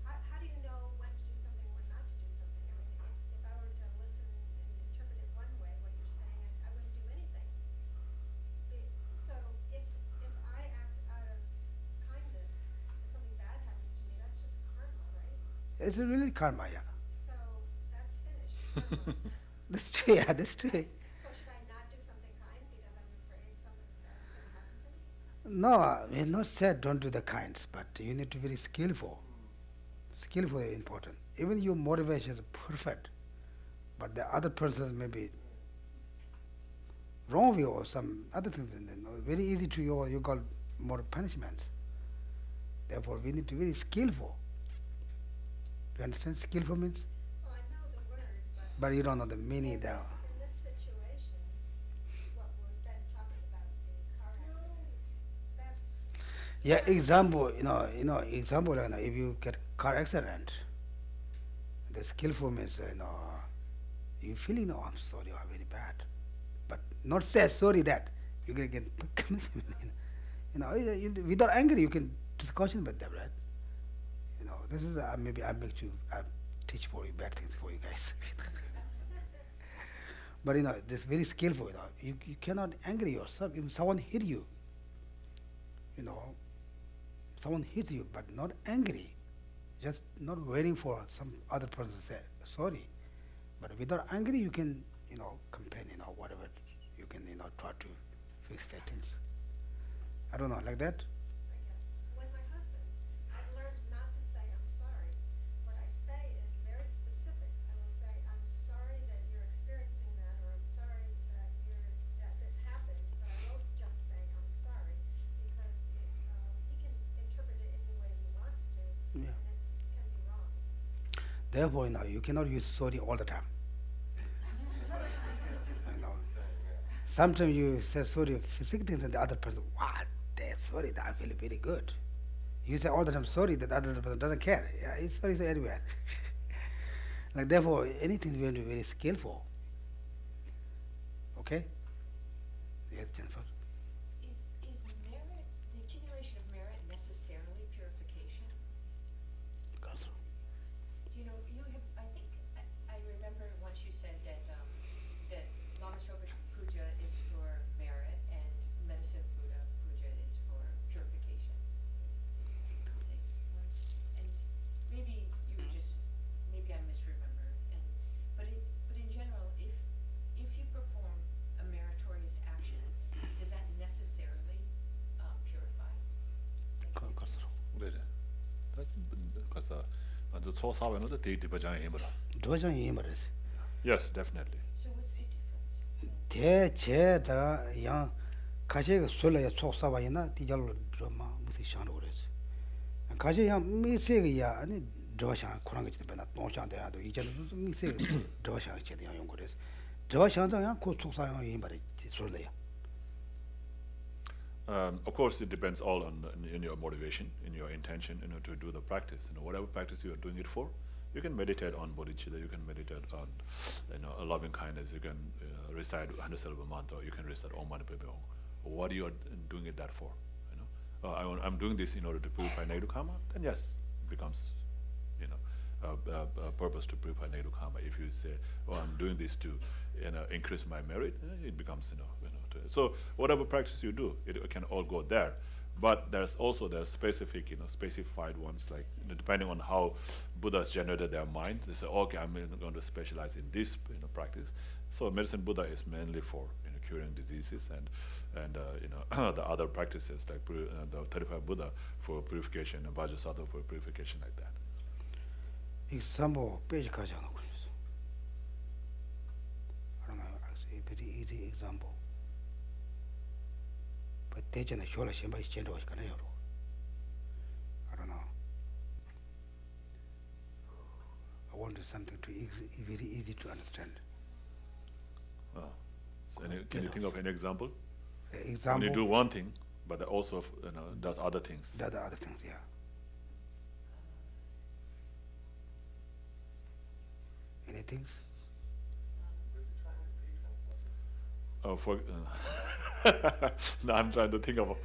S4: how do you know when to do something, when not to do something? I mean, if I were to listen and interpret it one way, what you're saying, I wouldn't do anything. So if I act out of kindness and something bad happens to me, that's just karma, right?
S2: It's really karma, yeah.
S4: So that's finished. Karma.
S2: That's true, yeah, that's true.
S4: So should I not do something kind because I'm afraid something bad's going to happen to me?
S2: No, we not said don't do the kinds, but you need to be very skillful. Skillful is important. Even your motivation is perfect, but the other person may be wrong with you or some other things, and very easy to you got more punishments. Therefore, we need to be very skillful. Do you understand? Skillful means?
S4: Well, I know the word,
S2: But you don't know the meaning
S4: in
S2: there.
S4: this situation, what we've been talking about being car accident, that's
S2: Yeah, example, example, if you get car accident, the skillful means, you feel, I'm sorry, I'm very bad. But not say sorry that you can get, without anger, you can discussion about that, right? This is, maybe I teach for you bad things for you guys. But, this very skillful, you cannot anger yourself. If someone hit you, someone hits you, but not angry, just not waiting for some other person to say sorry. But without angry, you can, complain, whatever, you can, try to fix that things. I don't know, like that?
S4: I guess. With my husband, I've learned not to say I'm sorry. What I say is very specific. I will say, I'm sorry that you're experiencing that, or I'm sorry that this happened, but I won't just say I'm sorry, because he can interpret it any way he wants to,
S2: Yeah.
S4: and it can be wrong.
S2: Therefore, you cannot use sorry all the time. Sometimes you say sorry physical things and the other person, what? They're sorry, I feel very good. You say all the time sorry that the other person doesn't care. Yeah, it's sorry anywhere. Like therefore, anything we have to be very skillful. Okay? Yes, Jennifer.
S5: Is merit, the accumulation of merit necessarily purification? I think, I remember once you said that, that Lama Zopa Puja is for merit and Medicine Buddha Puja is for purification. And maybe you were just, maybe I misremember, but in general, if you perform a meritorious action, does that necessarily purify?
S3: 그래. 그래서 아주 소사회는 데이트 버전이 힘들어.
S2: 도저히 힘들었어.
S3: Yes, definitely.
S5: So what's the difference?
S2: 대제다 양 가시가 술래야 속사바이나 디잘로 드라마 무슨 샹로 그랬어. 가시 양 미세기야 아니 저샤 그런 거 있잖아. 동샹대야도 이제는 무슨 미세 저샤 제대로 용 그랬어. 저샤도 양 고속사양 힘들이 술래야.
S3: Of course, it depends all on in your motivation, in your intention, to do the practice. Whatever practice you are doing it for, you can meditate on bodhicitta, you can meditate on, a loving kindness. You can recite 100 syllables a month, or you can recite Om Mani Padme Hum, what you are doing it that for. You know, I'm doing this in order to purify negative karma. Then yes, it becomes, you know, a purpose to purify negative karma. If you say, oh, I'm doing this to, you know, increase my merit, it becomes, you know. So whatever practice you do, it can all go there. But there's specific, you know, specified ones, like, you know, depending on how Buddhas generated their mind. They say, okay, I'm going to specialize in this, you know, practice. So medicine Buddha is mainly for, you know, curing diseases, and you know, the other practices like the 35 Buddha for purification, and Bodhisattva for purification, like that.
S2: Example, page I don't know, actually, a very easy example. But I don't know. I wanted something to very easy to understand.
S3: So can you think of an example?
S2: Example.
S3: When you do one thing, but also, you know, does other things.
S2: Does other things, yeah. Any things?
S3: No, I'm trying to think of.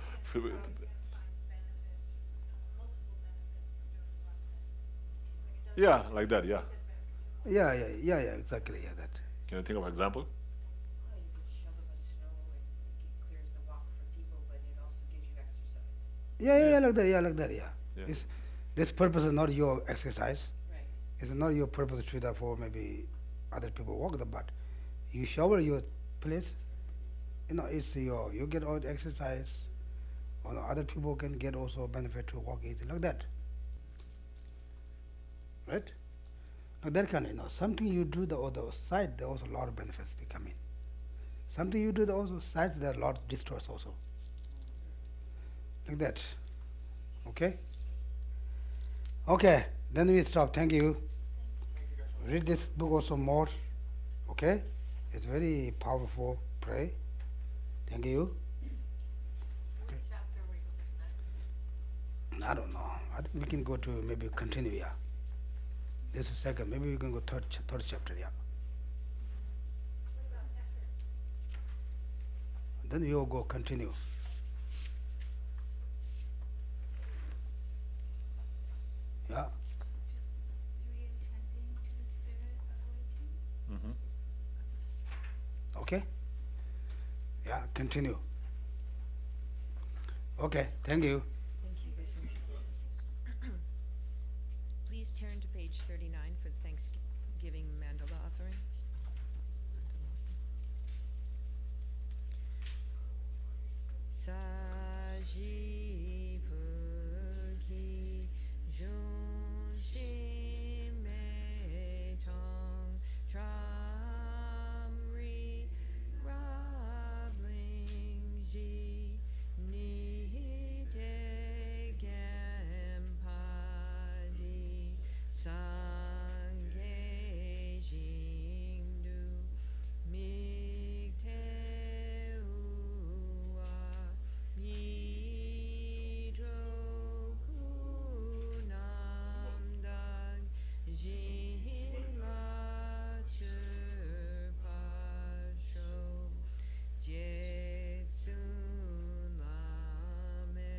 S3: Yeah, like that. Yeah.
S2: Yeah, exactly, yeah, that.
S3: Can you think of an example?
S5: Well, you could shovel the snow and it clears the walk for people, but it also gives you exercise.
S2: Yeah, like that, yeah.
S3: Yeah.
S2: This purpose is not your exercise.
S5: Right.
S2: It's not your purpose to therefore maybe other people walk the but you shovel your place, you know, it's you get all the exercise, or other people can get also benefit to walk easy, like that. Right? Like that kind of, you know, something you do the other side, there are also a lot of benefits they come in. Something you do the also sides, there are a lot of distorts also. Like that. Okay? Okay, then we stop. Thank you. Read this book also more. Okay? It's very powerful. Pray. Thank you. Okay.
S5: Chapter we go next.
S2: I don't know. I think we can go to maybe continue, yeah. This is second. Maybe we can go third chapter, yeah. Then we will go continue. Yeah.
S4: 3, attending to the spirit awakening.
S3: Mm-hmm.
S2: Okay? Yeah, continue. Okay, thank you.
S1: Thank you, Geshe. Please turn to page 39 for the Thanksgiving mandala offering. Saji Purki Jun Shi Me Tong Tram Ri Rab Ling Ji Ni De Gem Padi Sangye Jing Du Mig Te Ua Yi Dro Ku Nam Dag Jin La Chur Pa Sho Jie Tsun La Me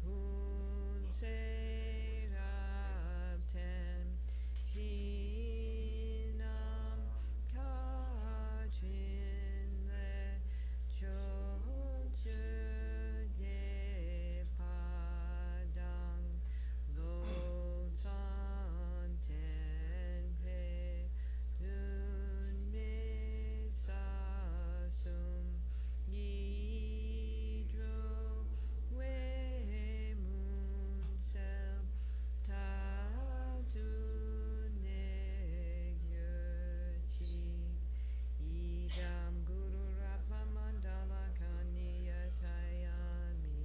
S1: Kun Se Rab Ten Shi Nam Ka Chin Le Cho Chö Ge Pa Dang Lo San Ten Pe Dun Me Sa Sum Yi Dro We Mun Sel Ta Du Ne Gyö Chi Idam Guru Rapa Mandala Kaniya Chayami.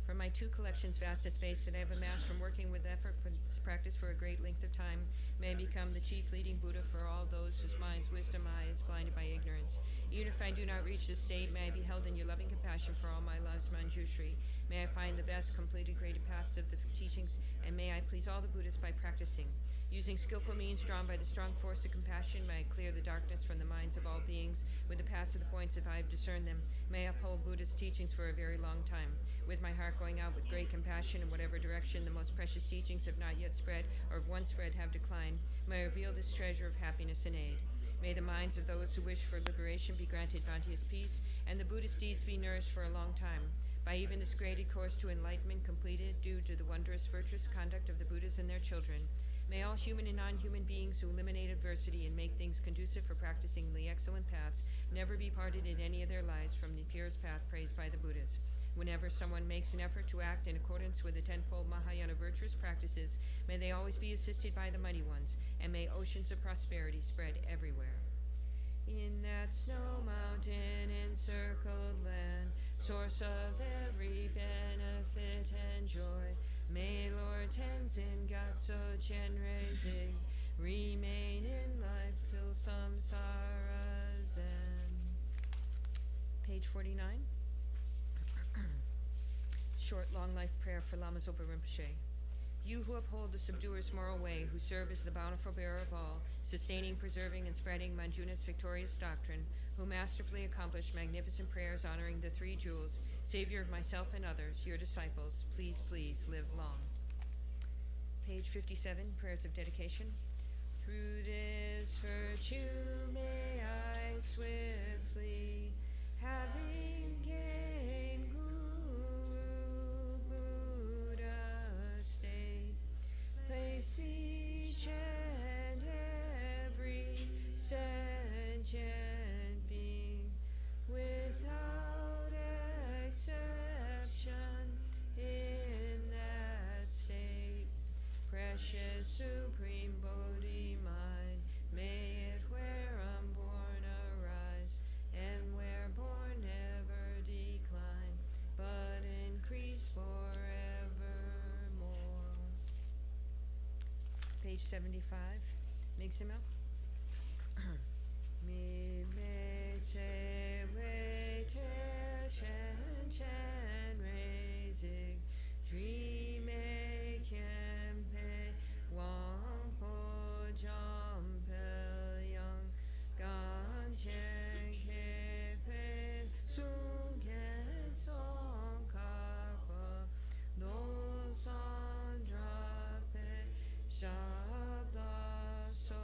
S1: From my 2 collections, vast as space that I have amassed from working with effort for this practice for a great length of time, may I become the chief leading Buddha for all those whose minds' wisdom eye is blinded by ignorance. Even if I do not reach this state, may I be held in your loving compassion for all my loves, Manjushri. May I find the best, completely graded paths of the teachings, and may I please all the Buddhists by practicing. Using skillful means drawn by the strong force of compassion, may I clear the darkness from the minds of all beings with the paths of the points if I have discerned them. May I uphold Buddhist teachings for a very long time, with my heart going out with great compassion in whatever direction the most precious teachings have not yet spread, or if once spread have declined. May I reveal this treasure of happiness and aid. May the minds of those who wish for liberation be granted bounteous peace, and the Buddhist deeds be nourished for a long time. By even this graded course to enlightenment completed due to the wondrous virtuous conduct of the Buddhas and their children, may all human and non-human beings who eliminate adversity and make things conducive for practicing the excellent paths never be parted in any of their lives from the purest path praised by the Buddhas. Whenever someone makes an effort to act in accordance with the tenfold Mahayana virtuous practices, may they always be assisted by the mighty ones, and may oceans of prosperity spread everywhere. In that snow mountain encircled land, source of every benefit and joy, may Lord Tenzin Gyatso Chenrezig remain in life till samsara's end. Page 49. Short, long life prayer for Lama Zopa Rinpoche. You who uphold the subduer's moral way, who serve as the bountiful bearer of all, sustaining, preserving, and spreading Manjunath's victorious doctrine, who masterfully accomplish magnificent prayers honoring the three jewels, Savior of myself and others, your disciples, please, please live long. Page 57, prayers of dedication. Through this virtue may I swiftly, having gained place each and every sentient being without exception in that state. Precious supreme Bodhi mind, may it where unborn arise, and where born never decline, but increase forevermore. Page 75, Miximo. Mi me te wei te chen chen rei zig, dream me kien pe wang po jam pel yang, gan chen ke pe sung ken song kar pa, no san dra pe shabda so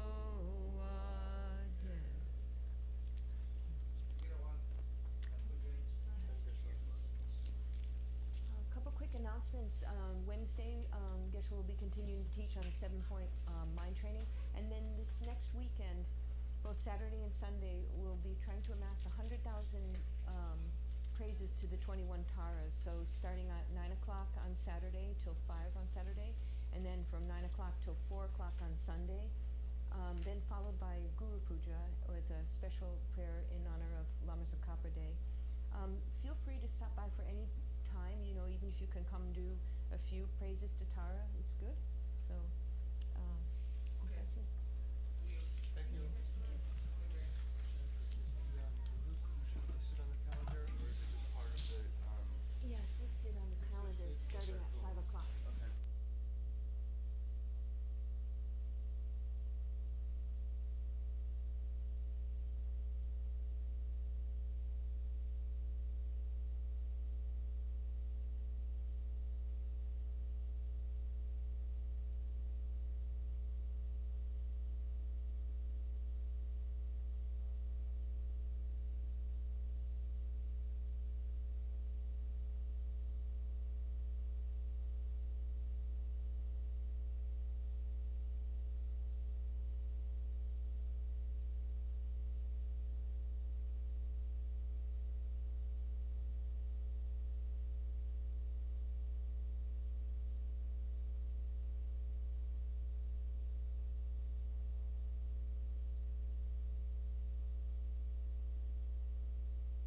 S1: a couple quick announcements. Wednesday, Geshe will be continuing to teach on 7-point mind training, and then this next weekend, both Saturday and Sunday, we'll be trying to amass 100,000 praises to the 21 Taras. So starting at 9 o'clock on Saturday till 5 on Saturday, and then from 9 o'clock till 4 o'clock on Sunday, then followed by Guru Puja with a special prayer in honor of Lama Zopa Day. Feel free to stop by for any time, even if you can come do a few praises to Tara, it's good. So,
S6: Okay.
S1: that's it.
S6: Thank you.